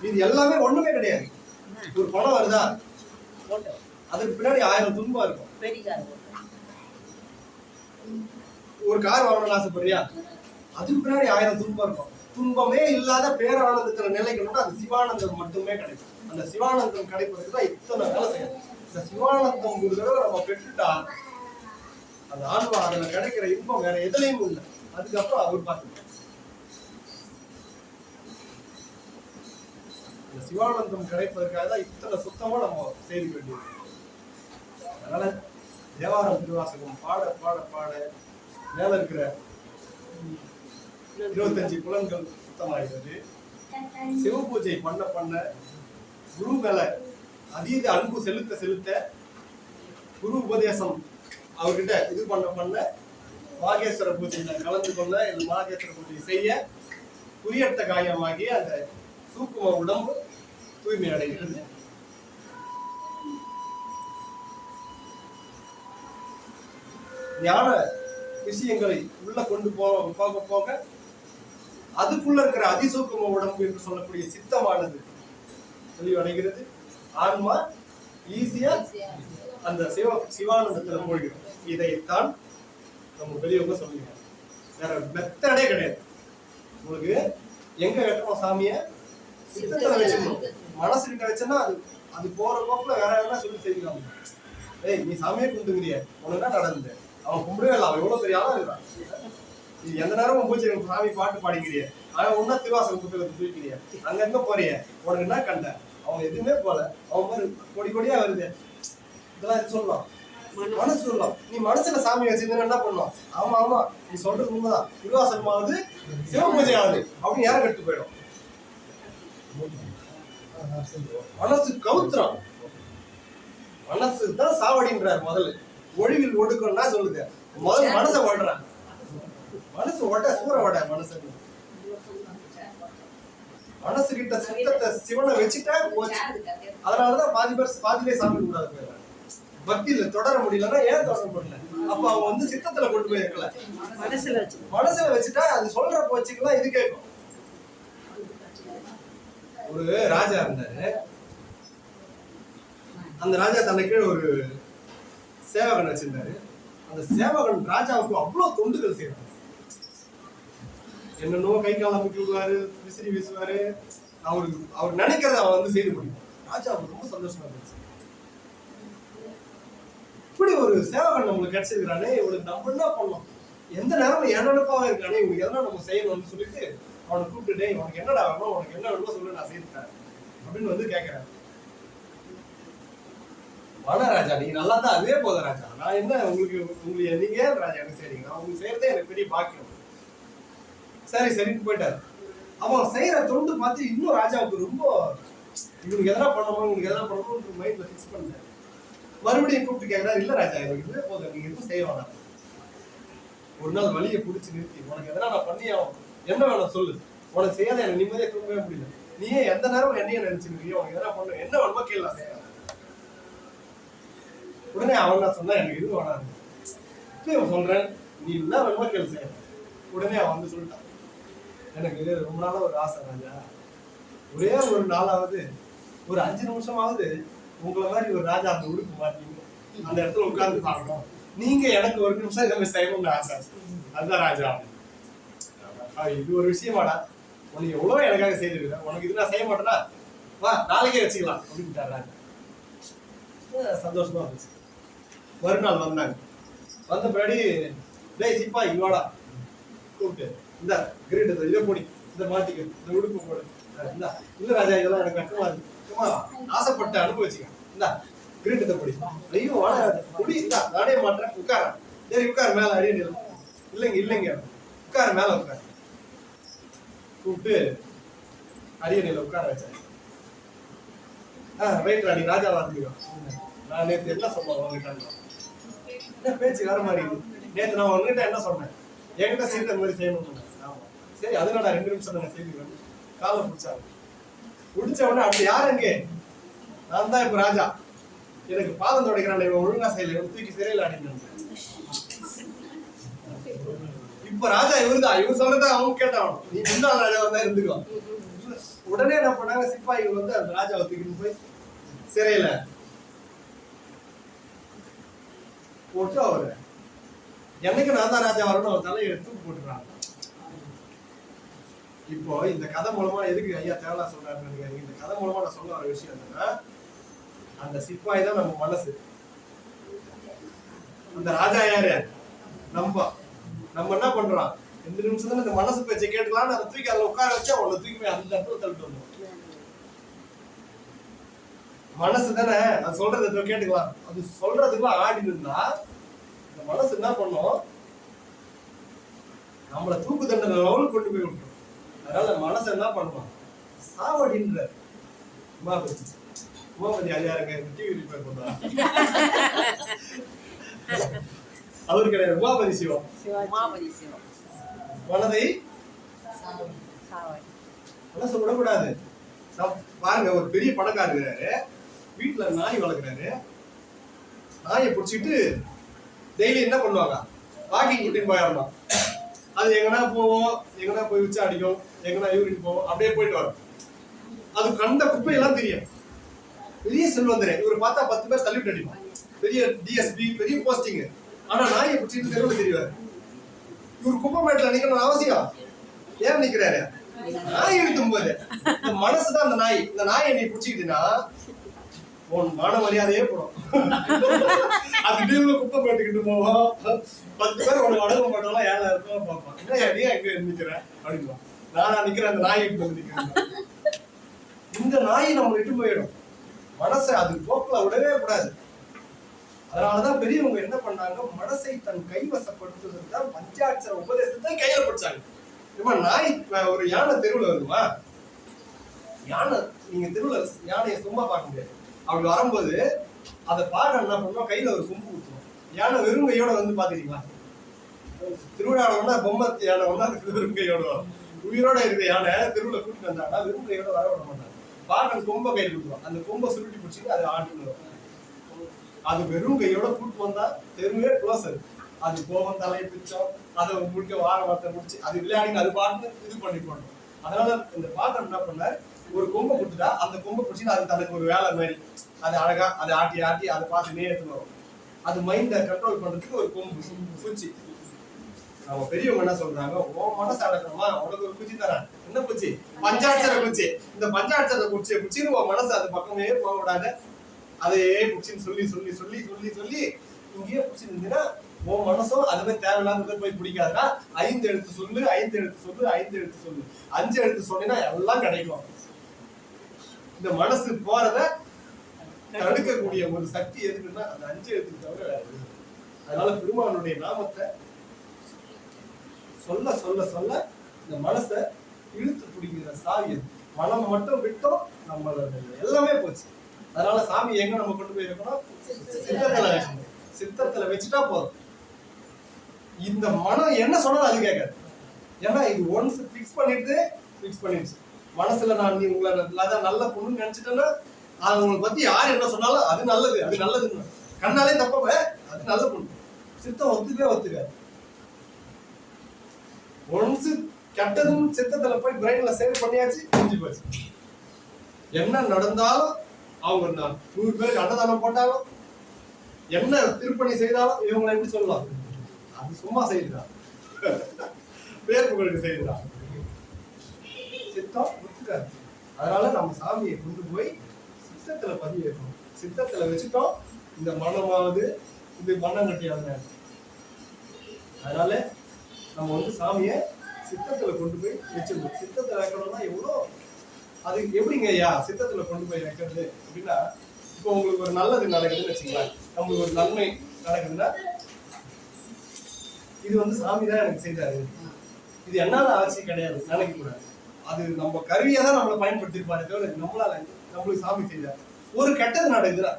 மீதி எல்லாமே ஒண்ணுமே கிடையாது. ஒரு பணம் வருதா அதுக்கு பின்னாடி 1000 துன்பம் இருக்கும். ஒரு கார் வாங்கணும்னு ஆசைப்படுறியா அதுக்கு பின்னாடி 1000 துன்பம் இருக்கும். துன்பமே இல்லாத பேரானந்தத்துல நிலைக்கணும்னா அது சிவானந்தம் மட்டுமே கிடைக்கும். அந்த சிவானந்தம் கிடைப்பதுக்கு தான் இத்தனை வேலை செய்யணும். இந்த சிவானந்தம் ஒரு தடவை நம்ம பெற்றுட்டா அந்த ஆன்மா அதுல கிடைக்கிற இன்பம் வேற எதுலையும் இல்லை. அதுக்கப்புறம் அவர் பார்த்துக்கலாம். இந்த சிவானந்தம் கிடைப்பதற்காக தான் இத்தனை சுத்தமா நம்ம செய்து வேண்டியது. அதனால தேவாரம் திருவாசகம் பாட பாட பாட மேல இருக்கிற 25 புலன்கள் சுத்தமாகிறது. சிவ பூஜை பண்ண பண்ண குரு மேல அதீத அன்பு செலுத்த செலுத்த குரு உபதேசம் அவர்கிட்ட இது பண்ண பண்ண மாகேஸ்வர பூஜையில கலந்து கொள்ள இந்த மாகேஸ்வர பூஜை செய்ய குறியட்ட காயமாகி அந்த சூக்கும உடம்பு தூய்மை அடைகிறது. ஞான விஷயங்களை உள்ள கொண்டு போக போக அதுக்குள்ள இருக்கிற அதிசூக்கும உடம்பு என்று சொல்லக்கூடிய சித்தமானது தெளிவடைகிறது. ஆன்மா ஈஸியா அந்த சிவானந்தத்துல போய்கிறோம். இதைத்தான் நம்ம பெரியவங்க சொல்லுங்க. வேற மெத்தடே கிடையாது. உங்களுக்கு எங்க கட்டணும் சாமிய சித்தத்துல வச்சுக்கணும். மனசுக்கிட்ட வச்சுன்னா அது போற போக்குல வேற என்ன சொல்லி செய்யலாம். ஏய் நீ சாமியே கும்பிட்டுங்கிறிய, உனக்கு என்ன நடந்து? அவன் கும்பிடவே இல்லை. அவன் எவ்வளவு பெரிய ஆளா இருக்கான். நீ எந்த நேரமும் பூஜை சாமி பாட்டு பாடிக்கிறிய, அவன் ஒன்னா திருவாசகம் புத்தகத்தை தூக்கிறிய, அங்க எங்க போறிய, உனக்கு என்ன கண்ட? அவன் எதுவுமே போல. அவன் மாதிரி கொடி கொடியா வருது. இதெல்லாம் சொல்லலாம், மனசு சொல்லலாம். நீ மனசுல சாமி வச்சிருந்தா என்ன பண்ணும்? ஆமா ஆமா நீ சொல்றது உண்மைதான், திருவாசகமாவது சிவ பூஜை ஆகுது அப்படின்னு யாரும் கட்டு போயிடும். மனசு கவுத்துறான். மனசு தான் சாவடின்றார். முதல்ல ஒழிவில் ஒடுக்கணும்னா சொல்லுது. முதல்ல மனசை ஓடுறான். மனசு ஓட சூற ஓட மனசு. மனசு கிட்ட சித்தத்தை சிவனை வச்சுட்டா போச்சு. அதனாலதான் பாதியிலே சாமி கூடாது போயிடுறாங்க. பக்தியில தொடர முடியலன்னா ஏன் தொடர முடியல? அப்ப அவங்க வந்து சித்தத்துல கொண்டு போய் இருக்கல, மனசுல வச்சுட்டா அது சொல்ற போச்சுக்கெல்லாம் இது கேட்கும். ஒரு ராஜா இருந்தாரு. அந்த ராஜா தன்னை கீழே ஒரு சேவகன் வச்சிருந்தாரு. அந்த சேவகன் ராஜாவுக்கு அவ்வளவு தொண்டுகள் செய்யறாரு. என்னென்னோ கை கால் அமைக்கி விடுவாரு, விசிறி வீசுவாரு. அவர் நினைக்கிறத அவன் வந்து செய்து முடியும். ராஜாவுக்கு ரொம்ப சந்தோஷமா இருந்துச்சு. இப்படி ஒரு சேவகன் நம்மளுக்கு கிடைச்சிருக்கிறானே, இவனுக்கு நம்ம என்ன பண்ணலாம், எந்த நேரமும் என்னென்னப்பாவே இருக்கானே, இவனுக்கு எதனா நம்ம செய்யணும்னு சொல்லிட்டு அவனை கூப்பிட்டுட்டே, உனக்கு என்னடா வேணும், உனக்கு என்ன வேணுமோ சொல்லு, நான் செய்துட்டேன் அப்படின்னு வந்து கேட்கிறேன். ராஜா நீங்க நல்லா தான், அதே போத ராஜா, நான் என்ன உங்களுக்கு நீங்க ஏன் ராஜா எனக்கு செய்றீங்க, நான் உங்களுக்கு செய்யறதே எனக்கு பெரிய பாக்கியம். சரி சரின்னு போயிட்டாரு. அவன் செய்யற தொண்டு பார்த்து இன்னும் ராஜாவுக்கு ரொம்ப இவனுக்கு எதனா பண்ணணும், உங்களுக்கு எதனா பண்ணணும்னு மைண்ட்ல ஃபிக்ஸ் பண்ணாரு. மறுபடியும் கூப்பிட்டு கேட்கிறாரு, இல்ல ராஜா எனக்கு இதுவே போதும், நீங்க எதுவும் செய்ய வேணாம். ஒரு நாள் வழியை பிடிச்சி நிறுத்தி, உனக்கு எதனா நான் பண்ணி ஆகும், என்ன வேணும் சொல்லு, உனக்கு செய்யாத எனக்கு நிம்மதியா தூங்கவே முடியல, நீயே எந்த நேரம் என்னைய நினைச்சிருக்கீங்க, உனக்கு எதனா பண்ண என்ன வேணுமோ கேள்லாம் செய்யலாம். உடனே அவன் தான் சொன்னா, எனக்கு இது வேணாம், இப்ப சொல்றேன், நீ என்ன வேணுமோ கேள்வி செய்யலாம். உடனே அவன் வந்து சொல்லிட்டான், எனக்கு ரொம்ப நாளா ஒரு ஆசை ராஜா, ஒரே ஒரு நாளாவது ஒரு 5 நிமிஷமாவது உங்களை மாதிரி ஒரு ராஜா அந்த உடுப்பு மாட்டீங்க அந்த இடத்துல உட்கார்ந்து பார்க்கணும், நீங்க எனக்கு ஒரு நிமிஷம் இதை செய்யணும்னு ஆசை, அதுதான் ராஜா. இது ஒரு விஷயமாடா, உனக்கு எவ்வளவு எனக்காக செய்திருக்க, உனக்கு இது நான் செய்ய மாட்டேன்னா வா நாளைக்கே வச்சுக்கலாம் அப்படின்ட்டார் ராஜா. சந்தோஷமா இருந்துச்சு. மறுநாள் வந்தாங்க. வந்த பின்னாடி, டேய் சிப்பா இவாடா கூப்பிட்டு, இந்த கிரீடத்தை இதை போடி, இந்த மாட்டிக்க, இந்த உடுப்பு போடு. இல்ல ராஜா இதெல்லாம் எனக்கு கஷ்டமா இருக்கு, சும்மா ஆசைப்பட்ட அனுபவிச்சுக்க, இந்த கிரீடத்தை போடி. ஐயோ வாடா குடி, இந்த நானே மாட்டேன், உட்கார. சரி உட்கார் மேல அடியே நில. இல்லைங்க இல்லைங்க, உட்கார் மேல உட்கார். கூப்பிட்டு அரியணையில உட்கார வச்சேன். ரைட் ராணி ராஜா வார்த்தையும் நான் நேற்று என்ன சொன்னேன் உங்ககிட்ட, என்ன பேச்சு வேற மாதிரி நேற்று நான் உங்ககிட்ட என்ன சொன்னேன், என்கிட்ட சேர்ந்த மாதிரி செய்யணும். ஆமா சரி, அதனால 2 நிமிஷம் நான் செய்துக்கிறேன். காலை பிடிச்சாங்க. பிடிச்ச உடனே அப்படி யாரு எங்க, நான் தான் இப்ப ராஜா, எனக்கு பாதம் துடைக்கிறான், இவன் ஒழுங்கா செய்யல, தூக்கி சிறையில் அடிக்கணும். இப்ப ராஜா இவருதான், இவர் சொல்றதா அவங்க கேட்டான், நீ முன்னாள் ராஜாவா தான் இருந்துக்கோ. உடனே என்ன பண்ணாங்க, சிப்பாய்கள் வந்து அந்த ராஜாவை தூக்கிட்டு போய் சிறையில போட்டு அவரு என்னைக்கு நான் தான் ராஜா வரணும் அவர் தலையை எடுத்து போட்டுறாங்க. இப்போ இந்த கதை மூலமா எதுக்கு ஐயா தேவலா சொல்றாருன்னு, இந்த கதை மூலமா நான் சொல்ல வர விஷயம் என்னன்னா, அந்த சிப்பாய் தான் நம்ம மனசு, அந்த ராஜா யாரு நம்ம என்ன பண்றோம், 2 நிமிஷம் தான் இந்த மனசு பேச்சை கேட்டுக்கலாம்னு அதை தூக்கி அதில் உட்கார வச்சா உன்னை தூக்கி போய் அந்த இடத்துல தள்ளிட்டு வந்தோம். மனசு தானே அது சொல்றதை கேட்டுக்கலாம், அது சொல்றதுக்குலாம் ஆடி இருந்தா இந்த மனசு என்ன பண்ணும், நம்மளை தூக்கு தண்டனை லெவலுக்கு கொண்டு போய் விட்டுரும். அதனால மனசை என்ன பண்ணுவோம், சாவடின்ற உமாபதி ஐயாருங்க டிவி ரிப்பேர் பண்றாங்க. அவரு கிடையாது, உமாபதி சிவம். மனதை மனசு விடக்கூடாது. பாருங்க, ஒரு பெரிய பணக்காரர் இருக்கிறாரு, வீட்டுல நாய் வளர்க்குறாரு. நாயை பிடிச்சிட்டு டெய்லி என்ன பண்ணுவாங்க, வாக்கிங் கூட்டின்னு போயிடலாம். அது எங்கன்னா போவோம், எங்கன்னா போய் உச்சா அடிக்கும், எங்கன்னா யூரின் போவோம், அப்படியே போயிட்டு வரும். அது கண்ட குப்பையெல்லாம் தெரியும். பெரிய செல்வந்தரே, இவர் பார்த்தா 10 பேர் சல்யூட் அடிப்பான், பெரிய டிஎஸ்பி, பெரிய போஸ்டிங். ஆனா நாயை பிடிச்சிட்டு தெருவில் தெரிவாரு. இவர் குப்பமேட்டில் நிக்கணும் அவசியம், ஏன் நிக்கிறாரு, நாய் இழுத்தும் போது. இந்த மனசுதான் அந்த நாய். இந்த நாயை நீ பிடிச்சிக்கிட்டீங்கன்னா உன் மான மரியாதையே போடும். அது திடீர்னு குப்பை போட்டுக்கிட்டு போவோம், 10 பேர் உனக்கு அடங்க மாட்டோம்லாம், 7 இருக்கும் பார்ப்பான். என்ன நீ எங்க நிக்கிறேன் அப்படின்னா, நானா நிக்கிறேன், அந்த நாயை நிக்கிறேன். இந்த நாய் நம்ம விட்டு போயிடும். மனசை அது போக்குல விடவே கூடாது. அதனாலதான் பெரியவங்க என்ன பண்ணாங்க, மனசை தன் கைவசப்படுத்துவதற்கு தான் பஞ்சாட்சர உபதேசத்தை கையில பிடிச்சாங்க. நாய் ஒரு யானை தெருவுல வருமா, யானை நீங்க தெருவுல யானையை சும்மா பார்க்க முடியாது. அப்படி வரும்போது அதை பார்க்க என்ன பண்ணுவோம், கையில ஒரு கொம்பு ஊற்றுவோம். யானை வெறும் கையோட வந்து பாத்துட்டீங்களா, திருவிழாவோட பொம்மை யானை வந்து வெறும் கையோட வரும். உயிரோட இருக்கிற யானை தெருவுல கூட்டிட்டு வந்தாங்கன்னா வெறும் கையோட வர விட மாட்டாங்க. பார்க்க கொம்பை கையில் கொடுத்துருவோம், அந்த கொம்பை சுருட்டி பிடிச்சிட்டு அதை ஆட்டிட்டு வரும். அது வெறும் கையோட கூட்டு வந்தா தெருவே க்ளோஸ். அது கோபம் தலையை பிடிச்சோம், அதை முழுக்க வார வார்த்தை முடிச்சு அது விளையாடி அது பாட்டு இது பண்ணி போடணும். அதனால இந்த பாத்திரம் என்ன பண்ண, ஒரு கொம்பை கொடுத்துட்டா அந்த கொம்பை பிடிச்சிட்டு அது தனக்கு ஒரு வேலை மாதிரி அது அழகா அதை ஆட்டி ஆட்டி அதை பார்த்து நேரத்துல வரும். அது மைண்டை கண்ட்ரோல் பண்றதுக்கு ஒரு கொம்பு பூச்சி. நம்ம பெரியவங்க என்ன சொல்றாங்க, ஓ மனசு அடக்கணுமா, உனக்கு ஒரு பூச்சி தரேன். என்ன பூச்சி, பஞ்சாட்சர பூச்சி. இந்த பஞ்சாட்சர பூச்சியை பிடிச்சின்னு உன் மனசு அது பக்கமே போக விடாத, அதையே பிடிச்சின்னு சொல்லி சொல்லி சொல்லி சொல்லி சொல்லி இங்கேயே பிடிச்சிருந்தீங்கன்னா உன் மனசும் அதுவே தேவையில்லாத போய் பிடிக்காதுன்னா 5 எழுத்து சொல்லு, 5 எழுத்து சொல்லு, 5 எழுத்து சொல்லு, 5 எழுத்து சொன்னீங்கன்னா எல்லாம் கிடைக்கும். இந்த மனசு போறத தடுக்கக்கூடிய ஒரு சக்தி எதுக்குன்னா அந்த 5 எழுத்துக்கு தவிர வேற. அதனால பெருமானுடைய நாமத்தை சொல்ல சொல்ல சொல்ல இந்த மனசை இழுத்து பிடிக்கிற சாவி மனம் மட்டும் விட்டோம் நம்மளோட எல்லாமே போச்சு. அதனால சாமி எங்க நம்ம கொண்டு போய் இருக்கணும், சித்தத்துல வச்சுக்கணும். சித்தத்துல வச்சுட்டா போதும். இந்த மனம் என்ன சொன்னாலும் அது கேட்காது. ஏன்னா இது ஒன்ஸ் பிக்ஸ் பண்ணிடுச்சு மனசுல. நான் நீ உங்களை நல்ல பொண்ணு நினைச்சிட்டேன்னா அது உங்களுக்கு பத்தி யார் என்ன சொன்னாலும் அது நல்லது, அது நல்லதுன்னு கண்ணாலே தப்ப அது நல்ல பொண்ணு. சித்தம் ஒத்துக்காது. ஒன்ஸ் கெட்டதும் சித்தத்துல போய் பிரெயின்ல சேவ் பண்ணியாச்சு, முடிஞ்சு போச்சு. என்ன நடந்தாலும் அவங்க 100 பேருக்கு அன்னதானம் போட்டாலும் என்ன திருப்பணி செய்தாலும் இவங்களை எப்படி சொல்லலாம், அது சும்மா செய்யுதான், பேர் புகழுக்கு செய்யுதான். சித்தம் ஒத்துக்காது. அதனால நம்ம சாமியை கொண்டு போய் சித்தத்துல பதிவு வைக்கணும். சித்தத்துல வச்சுட்டோம், இந்த மனமாவது இது மனம் கட்டியாவது. அதனால நம்ம சாமியை சித்தத்துல கொண்டு போய் வச்சிருந்தோம். சித்தத்துல வைக்கணும்னா எவ்வளோ, அது எப்படிங்க ஐயா சித்தத்துல கொண்டு போய் வைக்கிறது அப்படின்னா, இப்போ உங்களுக்கு ஒரு நல்லது நடக்குதுன்னு வச்சுக்கலாம், நம்மளுக்கு ஒரு நன்மை நடக்குதுன்னா இது சாமி தான் எனக்கு செய்தாரு, இது என்னால ஆட்சி கிடையாது நினைக்க கூடாது. அது நம்ம கருவியா தான் நம்மளை பயன்படுத்திருப்பாரு தவிர நம்மளால நம்மளுக்கு சாமி செய்தார். ஒரு கெட்டது நடக்குதுன்னா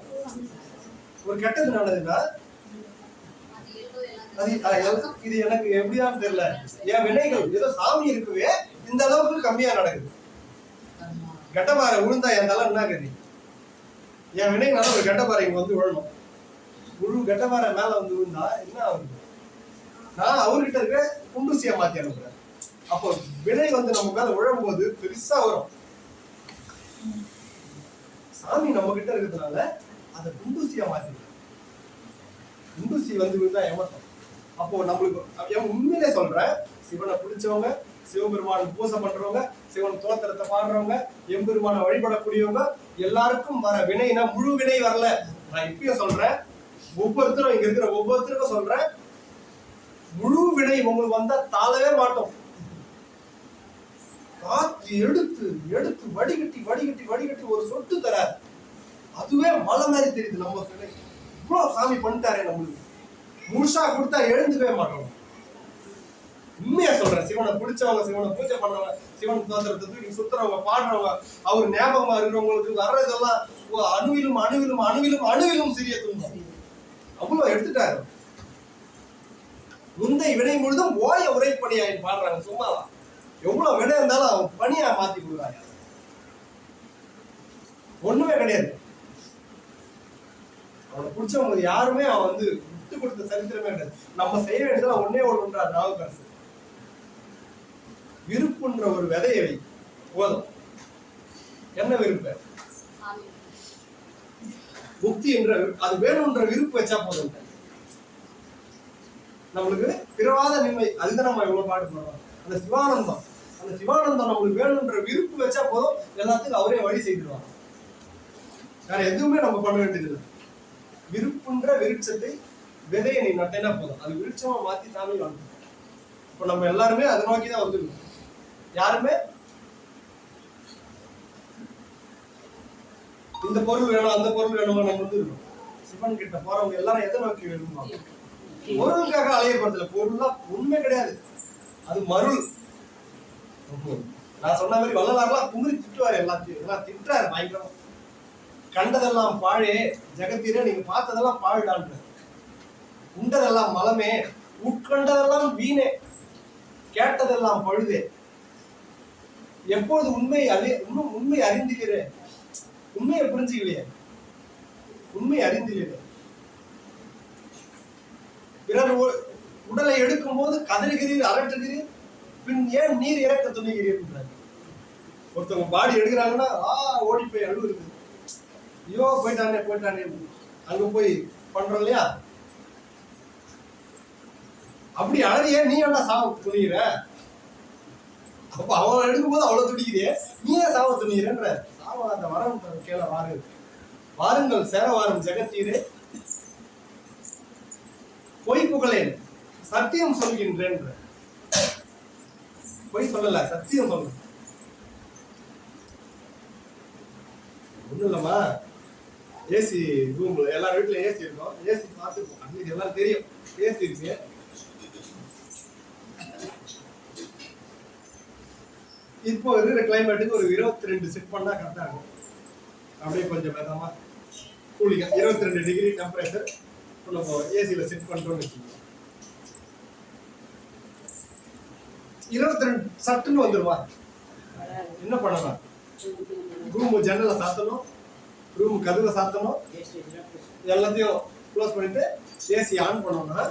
இது எனக்கு எப்படிதான் தெரியல, என் வினைகள் ஏதோ சாமி இருக்குவே இந்த அளவுக்கு கம்மியா நடக்குது. கெட்டபாறை விழுந்தா என் தலை என்ன கதி, என் வினைனால ஒரு கெட்டபாறை இங்க விழணும். கெட்டபாறை மேல விழுந்தா என்ன ஆகுது, நான் அவர்கிட்ட இருக்க குண்டூசியா மாத்தி அனுப்புறேன். அப்போ வினை நம்ம மேல விழும்போது பெருசா வரும். சாமி நம்ம கிட்ட இருக்கிறதுனால அதை குண்டூசியா மாத்தி, குண்டூசி விழுந்தா ஏமாத்தம். அப்போ நம்மளுக்கு உண்மையிலே சொல்றேன், சிவனை பிடிச்சவங்க, சிவபெருமான் பூசை பண்றவங்க, சிவன் தோத்திரத்தை பாடுறவங்க, எம்பெருமான வழிபடக்கூடியவங்க எல்லாருக்கும் வர வினைனா முழு வினை வரல. நான் இப்பயும் சொல்றேன், ஒவ்வொருத்தரும் இங்க இருக்கிற ஒவ்வொருத்தருக்கும் சொல்றேன், முழு வினை உங்களுக்கு வந்தா தாழவே மாட்டோம். காத்து எடுத்து எடுத்து வடிகட்டி வடிகட்டி வடிகட்டி ஒரு சொட்டு தராது. அதுவே மலை மாதிரி தெரியுது. நம்ம இவ்வளவு சாமி பண்ணிட்டாரே நம்மளுக்கு. முழுசா கொடுத்தா எழுந்துக்கவே மாட்டோம். உண்மையா சொல்றேன். சிவனை பிடிச்சவங்க, சிவனை பூஜை பண்ணவங்க, சிவன் தோத்திரத்தை தூக்கி சுத்துறவங்க, பாடுறவங்க, அவர் ஞாபகமா இருக்கிறவங்களுக்கு வர்றதெல்லாம் அணுவிலும் அணுவிலும் அணுவிலும் அணுவிலும் சிறிய துன்பம். அவ்வளவு எடுத்துட்டாரு. முந்தை வினை முழுதும் ஓய உரைப்பணியாய் பாடுறாங்க. சும்மாவா? எவ்வளவு வினை இருந்தாலும் அவன் பணியா மாத்தி கொடுக்குறாங்க. ஒண்ணுமே கிடையாது. அவனை பிடிச்சவங்க யாருமே அவன் விட்டு கொடுத்த சரித்திரமே கிடையாது. நம்ம செய்ய வேண்டியதுல ஒன்னே ஒன்றுன்றார் நாவுக்கரசு. விருப்புன்ற ஒரு விதையை போதும். என்ன விருப்ப? முக்தி என்ற அது வேணும்ன்ற விருப்பு வச்சா போதும். நம்மளுக்கு பிறவாத நின்மை. அதுதான் நம்ம எவ்வளவு பாட்டு போடுறோம். அந்த சிவானந்தம், அந்த சிவானந்தம் நம்மளுக்கு வேணும்ன்ற விருப்பு வச்சா போதும். எல்லாத்துக்கும் அவரே வழி செய்திருவாங்க. வேற எதுவுமே நம்ம பண்ண வேண்டியது. விருப்புன்ற விருட்சத்தை விதையை நீ நட்டேன்னா போதும். அது விருட்சமா மாத்தி சாமி வாழ்க்கை. இப்ப நம்ம எல்லாருமே அதை நோக்கிதான் வந்துருக்கோம். யாருமே இந்த பொருள் வேணும் அந்த பொருள் வேணுமா நம்ம வந்துருக்கோம். சிவன் கிட்ட போறவங்க எல்லாரும் எதை நோக்கி வேணுமா? பொருளுக்காக அலையப்படுறதுல. பொருள்னா உண்மை கிடையாது. அது மருள். நான் சொன்ன மாதிரி வள்ளலாரெல்லாம் குமரி திட்டுவாரு. எல்லாத்தையும் எல்லாம் திட்டுறாரு பயங்கரமா. கண்டதெல்லாம் பாழே ஜெகத்தீரே, நீங்க பார்த்ததெல்லாம் பாழ்டான்ற. உண்டதெல்லாம் மலமே, உட்கண்டதெல்லாம் வீணே, கேட்டதெல்லாம் பழுதே. எப்போது உண்மை அறிந்துகிறே, உண்மையை புரிஞ்சுக்கலையே, உண்மை அறிந்துகிறே. பிறர் உடலை எடுக்கும் போது கதறுகிறீர், அரட்டுகிறீர், பின் ஏன் நீர் இறக்க துணிகிறீர். ஒருத்தவங்க பாடி எடுக்கிறாங்கன்னா ஓடி போய் அழுகுறது. ஐயோ போயிட்டானே போயிட்டானே அங்க போய் பண்றோம் இல்லையா? அப்படி அழறிய நீ என்ன சாவ துணிகிற? அப்ப அவன் எடுக்கும் போது அவ்வளவு துணிக்கிறிய, நீ ஏன் சாவ துணிகிறன்ற? சாவ அந்த வரம் கேள வாரு, வாருங்கள் சேர வாரும் ஜெகத்தீரே, பொய் புகழேன் சத்தியம் சொல்கின்றேன். பொய் சொல்லல, சத்தியம் சொல்ல. ஒண்ணும் இல்லம்மா, ஏசி ரூம்ல எல்லார் வீட்டுல ஏசி இருக்கும். ஏசி பார்த்துருப்போம், அது எல்லாம் தெரியும். ஏசி இருக்கு. இப்போ இருக்கிற கிளைமேட்டுக்கு ஒரு 22 செட் பண்ணா கரெக்டா இருக்கும். அப்படியே கொஞ்சம் மெதமா கூலிங்க 22 டிகிரி டெம்பரேச்சர் நம்ம ஏசியில செட் பண்றோம்னு வச்சுக்கோங்க. 22 சட்டுன்னு வந்துருவா. என்ன பண்ணலாம்? ரூம் ஜன்னலை சாத்தணும், ரூம் கதவை சாத்தணும், எல்லாத்தையும் க்ளோஸ் பண்ணிட்டு ஏசி ஆன் பண்ணோம்னா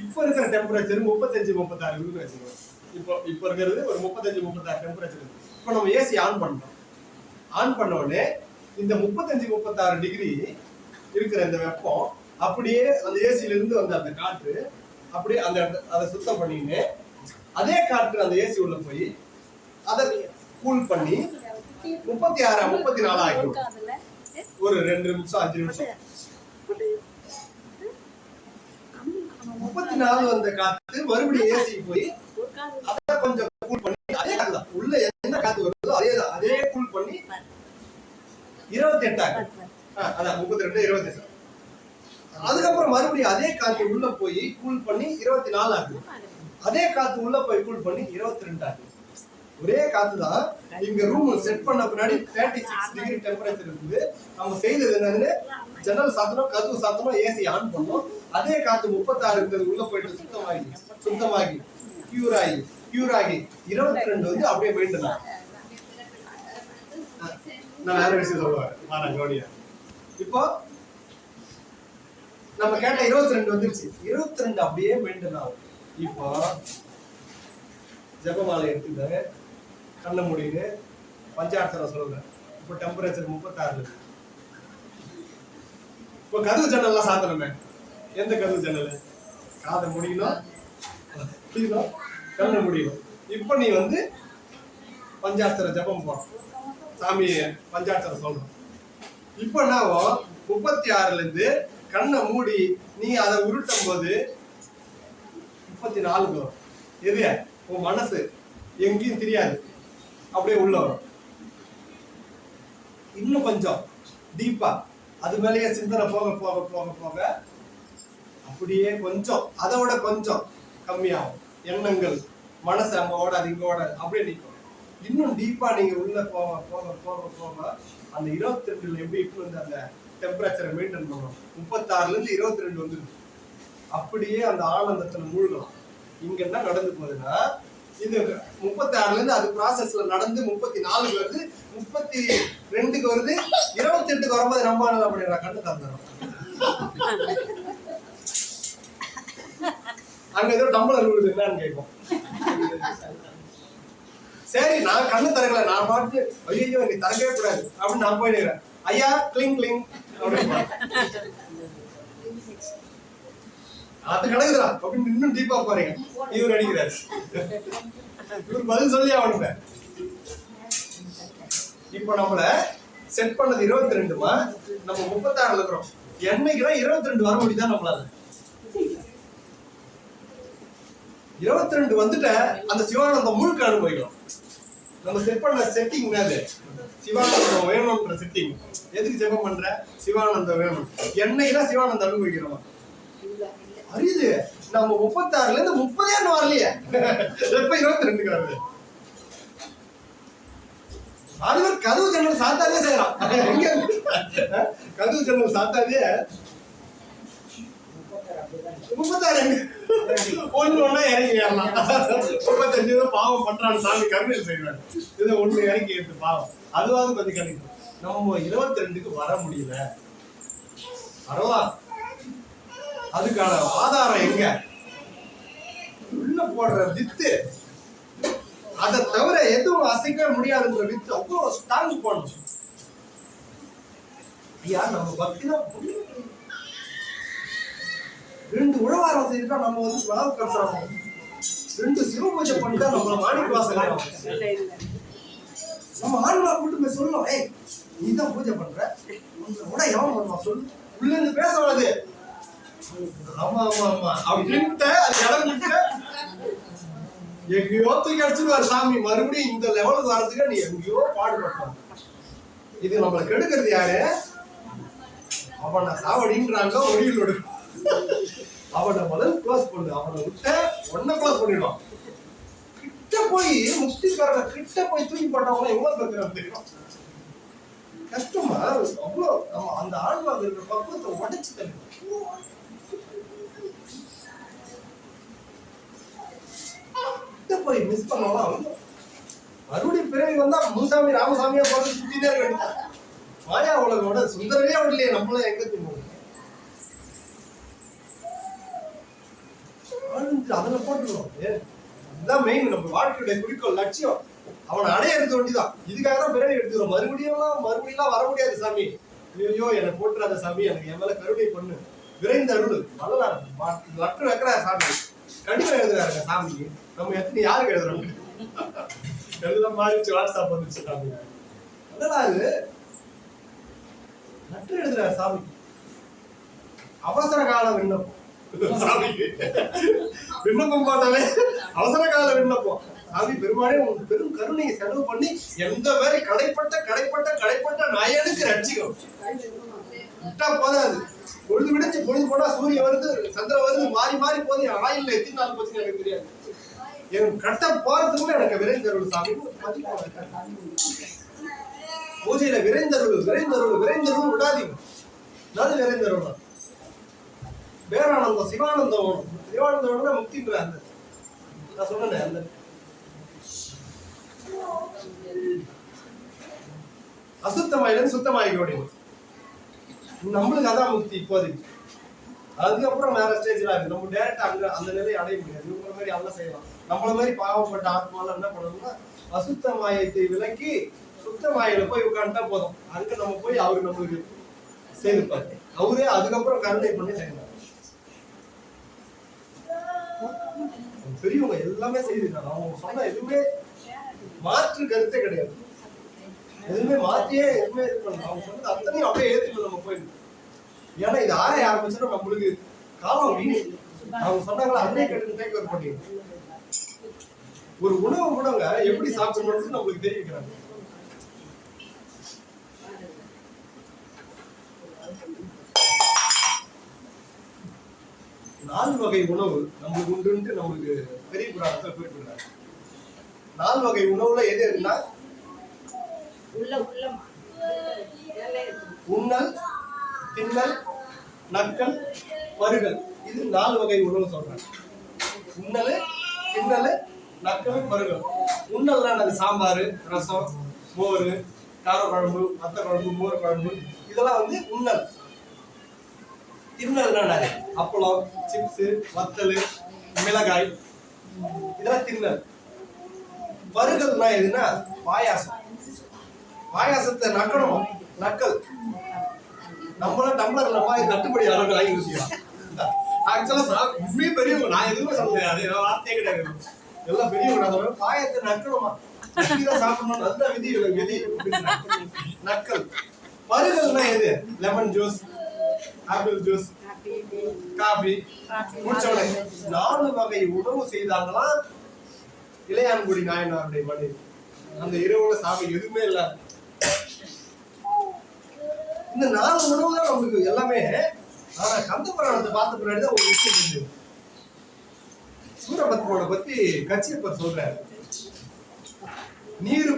இப்ப இருக்கிற டெம்பரேச்சர் 35-36 வச்சுக்கோங்க. இப்போ இருக்கிறது ஒரு 35-36 டெம்பரேச்சர். இப்போ நம்ம ஏசி ஆன் பண்றோம். ஆன் பண்ண உடனே இந்த 35-36 டிகிரி இருக்கிற இந்த வெப்பம் அப்படியே அந்த ஏசியில இருந்து வந்த அந்த காற்று அப்படியே அதை சுத்தம் பண்ணின்னு அதே காற்று அந்த ஏசி உள்ள போய் அதை கூல் பண்ணி 36-34 ஆகிடும். ஒரு 2 நிமிஷம் 5 நிமிஷம் 34 வந்த காற்று மறுபடியும் ஏசி போய் அதை கொஞ்சம் கூல் பண்ணி அதே காத்து உள்ள என்ன காத்து வருதோ அதே கூல் பண்ணி 28 ஆகும். அதான் 32 28. அதுக்கப்புறம் மறுபடியும் அதே காத்து உள்ள போய் கூல் பண்ணி 24 ஆகும். அதே காத்து உள்ள போய் கூல் பண்ணி 22 ஆகும். ஒரே காத்து தான். இங்க ரூம் செட் பண்ண பின்னாடி 36 டிகிரி டெம்பரேச்சர் இருக்குது. நம்ம செய்தது என்னன்னு, ஜன்னல் சாத்தணும், கதவு சாத்தணும், ஏசி ஆன் பண்ணோம். அதே காத்து 36 இருக்கிறது உள்ள போயிட்டு சுத்தமாகி கியூர் ஆகி 22 வந்து அப்படியே மெயின்டைன் ஆகும். நான் வேற விஷயம் சொல்லுவேன் கவனியா. இப்போ நம்ம கேட்ட 22 வந்துருச்சு. 22 அப்படியே மெயின்டைன் ஆகும். இப்போ ஜபமாலை எடுத்துக்கிட்டாங்க, கண்ணை முடியுங்க, பஞ்சாட்சரம் சொல்றேன். இப்போ டெம்பரேச்சர் 36. இப்போ கதவு ஜன்னல்லாம் சாத்தணுமே. எந்த கதவு ஜன்னல்? காதை முடியணும், கண்ணை முடியணும். இப்போ நீ வந்து பஞ்சாட்சர ஜபம் போறோம், சாமி பஞ்சாட்சரம் சொல்றோம். இப்போ என்னாவும் 36ல இருந்து கண்ணை மூடி நீ அதை உருட்டும் போது 34 வரும். எது? உன் மனசு எங்கேயும் தெரியாது, அப்படியே உள்ள வரும். இன்னும் கொஞ்சம் டீப்பா அது மேலேயே சிந்தனை போக போக போக போக அப்படியே கொஞ்சம் அதை விட கொஞ்சம் கம்மியாகும். எண்ணங்கள் மனசு அங்க ஓடாது, இங்க ஓடாது, அப்படியே நிற்கும். இன்னும் டீப்பா நீங்க உள்ள போக போக போக போக அந்த 22 எப்படி இப்போ வந்து அந்த டெம்பரேச்சரை மெயின்டைன் பண்ணணும். 36ல இருந்து 22 வந்துருக்கு. அப்படியே அந்த ஆனந்தத்துல மூழ்கலாம். இங்க என்ன நடந்து போகுதுன்னா, இது 36ல இருந்து அது ப்ராசஸ்ல நடந்து 34க்கு வருது, 32க்கு வருது, 28க்கு வரும்போது நம்ம என்ன பண்ணிடுறா, கண்ணு தந்துடும். அங்க ஏதோ டம்பளர் விழுது என்னன்னு கேட்கும். சரி நான் கண்ணு திறக்கல, நான் பாட்டு ஐயோ நீ திறக்கவே கூடாது அப்படின்னு நான் போயிடுறேன். ஐயா கிளிங் கிளிங் அப்படின்னு அது கிடக்குதா அப்படின்னு இன்னும் டீப்பா போறீங்க. இவர் அடிக்கிறாரு, இவர் பதில் சொல்லி ஆகணுங்க. இப்போ நம்மள செட் பண்ணது 22மா, நம்ம 36ல இருக்கிறோம். என்னைக்குதான் 22 வர முடியுதா நம்மளால? 22 வந்துட்ட அந்த சிவானந்தம் முழுக்க அனுபவிக்கலாம். நம்ம செட் பண்ண செட்டிங் என்னது? சிவானந்தம் வேணும்ன்ற செட்டிங். எதுக்கு ஜெபம் பண்ற? சிவானந்தம் வேணும். என்னைக்குதான் சிவானந்தம் அனுபவிக்கிறோமா? அறியுது. நம்ம 36ல இருந்து 30 வரலையே, எப்ப 22க்கு வருது? ஆளுநர் கதவு ஜன்னல் சாத்தாதே செய்யறான். கதவு ஜன்னல் சாத்தாதே 36 ஒண்ணு ஒண்ணா இறங்கி ஏறலாம். 35 பாவம் பண்றான் சாமி, கருணையில் செய்வாரு. இதை ஒண்ணு இறங்கி ஏற்று பாவம் அதுவாது கொஞ்சம் கிடைக்கும். நம்ம 22க்கு வர முடியல. வரலாம். அதுக்கான ஆதாரம் எங்க? உள்ள போடுற வித்து. அதை தவிர எதுவும் அசைக்க முடியாதுன்ற வித்து அவ்வளவு ஸ்ட்ராங் பண்ணும். ஐயா நம்ம பக்தி தான் 2 உழவாரம் செய்துட்டா நம்ம வந்து வளவு கருத்துறோம். 2 சிவ பூஜை பண்ணிட்டா நம்மள மாணிக்க வாசகம். நம்ம ஆன்மா கூட்டு போய் சொல்லணும், ஏய் நீ தான் பூஜை பண்ற, உட எவன் பண்ணுவான் சொல்லு. உள்ள இருந்து பேச வராது. ஆமா ஆமா ஆமா அப்படின்ட்டு அது இடம் எங்கேயோ தூக்கி அடிச்சுடுவார் சாமி. மறுபடியும் இந்த லெவலுக்கு வர்றதுக்கு நீ எங்கேயோ பாடுபட்டான். இது நம்மளை கெடுக்கிறது யாரு? அவனை சாவடின்றாங்க ஒடியிலோடு. அவனை முதல் க்ளோஸ் பண்ணு. அவனை விட்ட ஒன்ன க்ளோஸ் பண்ணிடுவான். கிட்ட போய் முக்திக்காரனை கிட்ட போய் தூக்கி போட்டவங்க எவ்வளவு பேர் தெரியும். கஷ்டமா அவ்வளோ. நம்ம அந்த ஆன்மாவில் இருக்கிற பக்குவத்தை உடைச்சு தருவோம். போய் மிஸ் பண்ணலாம். மறுபடியும் பிறவி வந்தா முனுசாமி ராமசாமியா பார்த்து சுத்திட்டே இருக்க. மாயா உலகோட சுந்தரவே இல்லையே, நம்மளும் எங்க போகும்? அதுல போட்டுருவோம். இதுதான் மெயின் நம்ம வாழ்க்கையுடைய குறிக்கோள், லட்சியம். அவனை அடையிறது ஒண்டிதான். இதுக்காக தான் பிறவி எடுத்துக்கிறோம். மறுபடியும் வர முடியாது சாமி. ஐயோ என்னை போட்டுறாத சாமி, எனக்கு என் மேல கருணை பண்ணு, விரைந்த அருள். நல்லா லெட்டர் வைக்கிறார் சாமி, கண்டிப்பா எழுதுறாருங்க சாமி. நம்ம எத்தனை யாருக்கு எழுதுறோம்? எழுத மாறிச்சு, வாட்ஸ்அப் வந்துச்சு சாமி. அதெல்லாம் அது லெட்டர் எழுதுறாரு சாமி. அவசர கால விண்ணப்பம் சாமிக்கு. விண்ணப்பம் பார்த்தாலே அவசர கால விண்ணப்பம். சாமி பெருமானே உங்க பெரும் கருணையை செலவு பண்ணி எந்த மாதிரி கடைப்பட்ட நாயனுக்கு ரட்சிக்கும் விட்டா போதாது. பொழுது விடிச்சு பொழுது போனா சூரியன் வருது, சந்திரன் வருது, மாறி மாறி போது. என் ஆயில்ல எத்தனை நாள் போச்சுன்னு எனக்கு தெரியாது. என் கட்ட போறதுக்குள்ள எனக்கு விரைந்தருள் சாமி. பூஜையில விரைந்தருள் விடாதீங்க. நல்ல விரைந்தருள் தான். பேரானந்தம் சிவானந்தம் வேணும். சிவானந்தம் முக்தின்ற அந்த நான் சொன்னேன். அந்த அசுத்தமாயில சுத்தமாயிக்க நம்மளுக்கு அதான் முக்தி இப்போதைக்கு. அதுக்கப்புறம் வேற ஸ்டேஜ்ல இருக்கு. நம்ம டேரக்டா அங்க அந்த நிலையை அடைய முடியாது. இவங்க மாதிரி அதெல்லாம் செய்யலாம். நம்மள மாதிரி பாவப்பட்ட ஆத்மால என்ன பண்ணணும்னா அசுத்த மாயத்தை விலக்கி சுத்த மாயில போய் உட்காந்துட்டா போதும். அங்க நம்ம போய் அவரு நம்மளுக்கு செய்திருப்பாரு. அவரே அதுக்கப்புறம் கருணை பண்ணி செய்யணும். பெரியவங்க எல்லாமே செய்திருக்காங்க. அவங்க சொன்ன எதுவுமே மாற்று கருத்தே கிடையாது. எதுவுமே மாற்றியே எதுவுமே இது பண்ணணும். அவங்க சொன்னது அத்தனையும் அப்படியே ஏற்றுக்கணும் நம்ம போயிடும். ஏன்னா இது ஆராய ஆரம்பிச்சோன்னா நம்மளுக்கு காலம் வீண். அவங்க சொன்னாங்களா அப்படியே கேட்டு டேக் ஓவர் பண்ணி ஒரு உணவு கூடங்க எப்படி சாப்பிடணும்னு நம்மளுக்கு தெரிவிக்கிறாங்க. நாலு வகை உணவு நம்மளுக்கு உண்டு நம்மளுக்கு பெரிய புராணத்துல குறிப்பிடுறாங்க. நாலு வகை உணவுல எது இருக்குன்னா உண்ணல், திண்ணல், நக்கல், பருகல். இது நாலு வகை உணவு சொல்றாங்க. உண்ணல், திண்ணல், நக்கல், பருகல். உண்ணல்னா அது சாம்பார், ரசம், மோர், கார குழம்பு, வத்த குழம்பு, மோர் குழம்பு, இதெல்லாம் வந்து உண்ணல். திண்ணல்னா அப்பளம், சிப்ஸ், வத்தல், மிளகாய், இதெல்லாம் திண்ணல். பருகல்னா எதுன்னா பாயாசம். பாயாசத்தை நக்கணும், நக்கல். நம்மளும் டம்ளர்ல பாய் தட்டுப்படி அளவுக்கு வாங்கி வச்சுக்கலாம். ஆக்சுவலா உண்மையே பெரியவங்க, நான் எதுவுமே சொல்ல வார்த்தையே கிடையாது, எல்லாம் பெரியவங்க. பாயத்தை நக்கணுமா, சாப்பிடணும், நல்ல விதி விதி நக்கல். பருகல்னா எது? Lemon juice, apple juice, coffee, குடிச்சவளை. நாலு வகை உணவு செய்தாங்களா இளையான்குடி நாயனாருடைய மனைவி. அந்த இரவுல சாமி எதுவுமே இல்ல. இந்த நாலு உணவு தான் நமக்கு எல்லாமே. ஆனா கந்தபுராணத்தை பார்த்த பின்னாடிதான் ஒரு விஷயம் தெரிஞ்சது. சூரபத்மனை பத்தி கச்சியப்பர் சொல்றாரு. நீரு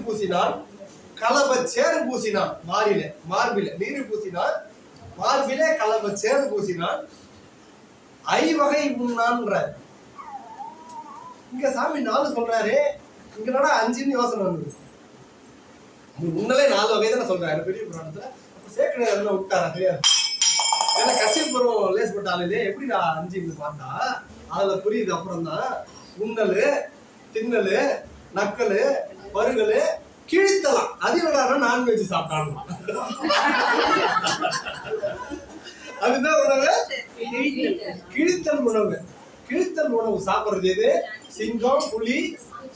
பூசினால் கலப சேறு பூசினான் மார்பில நீரு பூசினான், மார்பிலே கலப சேறு பூசினான், ஐவகை உண்ணான்ற. இங்க சாமி நாலு சொல்றாரு, இங்கடா 5ன்னு யோசனை வந்தது. உன்னலே 4 வகை தானே சொல்றாரு பெரிய புராணத்துல. சேக்கடையில விட்டாரா தெரியாது. ஏன்னா கச்சியபுரம் லேஸ் போட்டாலே எப்படி 5ன்னு பார்த்தா அதுல புரியுது. அப்புறம் தான் உண்ணலு, திண்ணலு, நக்கலு, பருகலு, கிழித்தலாம். அது என்னடா நான்வெஜ் சாப்பிட்டாங்க. அதுதான் உணவு கிழித்தல் உணவு. கிழித்தல் உணவு சாப்பிடுறது எது? சிங்கம், புலி,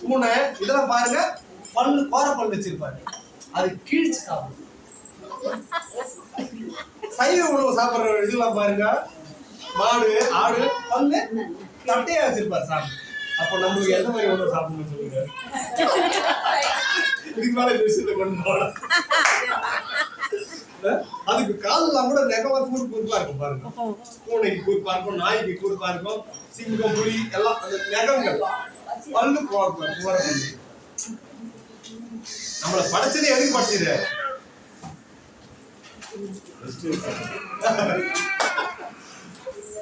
பூனை, இதெல்லாம் பாருங்க பல்லு கோர பல்லு வச்சிருப்பாரு, அது கிழிச்சு சாப்பிடுது. சைவ உணவு சாப்பிடுற இதெல்லாம் பாருங்க மாடு, ஆடு, பல்லு கட்டையா வச்சிருப்பாரு சாமி. அப்ப நம்மளுக்கு எந்த மாதிரி உணவு சாப்பிடணும்னு சொல்லுங்க. இதுக்கு மேல இந்த விஷயத்தை கொண்டு போகலாம். அதுக்கு காலெல்லாம் கூட நெகவா கூர்ப்பா இருக்கும் பாருங்க. பூனைக்கு கூர்ப்பா இருக்கும், நாய்க்கு கூர்ப்பா இருக்கும், சிங்கம், புலி எல்லாம் அந்த நெகங்கள் பல்லு போற. நம்மள படைச்சதே எதுக்கு படைச்சது?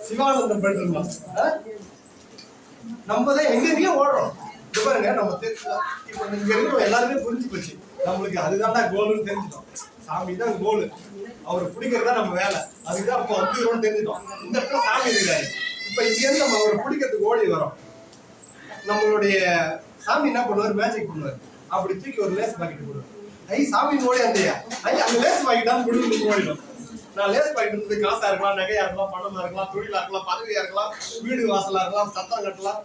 சிவானந்தம் பண்ணிருந்தோம். நம்ம தான் எங்கெங்கயோ ஓடுறோம். இது பாருங்க, நம்ம இப்ப இங்க இருக்கிற எல்லாருமே புரிஞ்சு போச்சு நம்மளுக்கு. அதுதான்டா கோல்னு தெரிஞ்சுட்டோம். சாமி தான் கோல், அவரை பிடிக்கிறதா நம்ம வேலை. அதுதான் அப்போ வந்து தெரிஞ்சுட்டோம். இந்த இடத்துல சாமி இருக்காரு. இப்ப இங்க இருந்து நம்ம அவரை பிடிக்கிறதுக்கு ஓடி வரோம். நம்மளுடைய சாமி என்ன பண்ணுவார்? மேஜிக் பண்ணுவார். அப்படி தூக்கி ஒரு லேஸ் பாக்கெட் போடுவார். சாமி ஓடி அந்தையா அந்த லேஸ் பாக்கெட்டான்னு முடிவு ஓடிடும். நான் லேஸ் பாக்கெட் இருந்து காசா இருக்கலாம், நகையா இருக்கலாம், பணமா இருக்கலாம், தொழிலா இருக்கலாம், பதவியா இருக்கலாம், வீடு வாசலா இருக்கலாம், சத்தம் கட்டலாம்,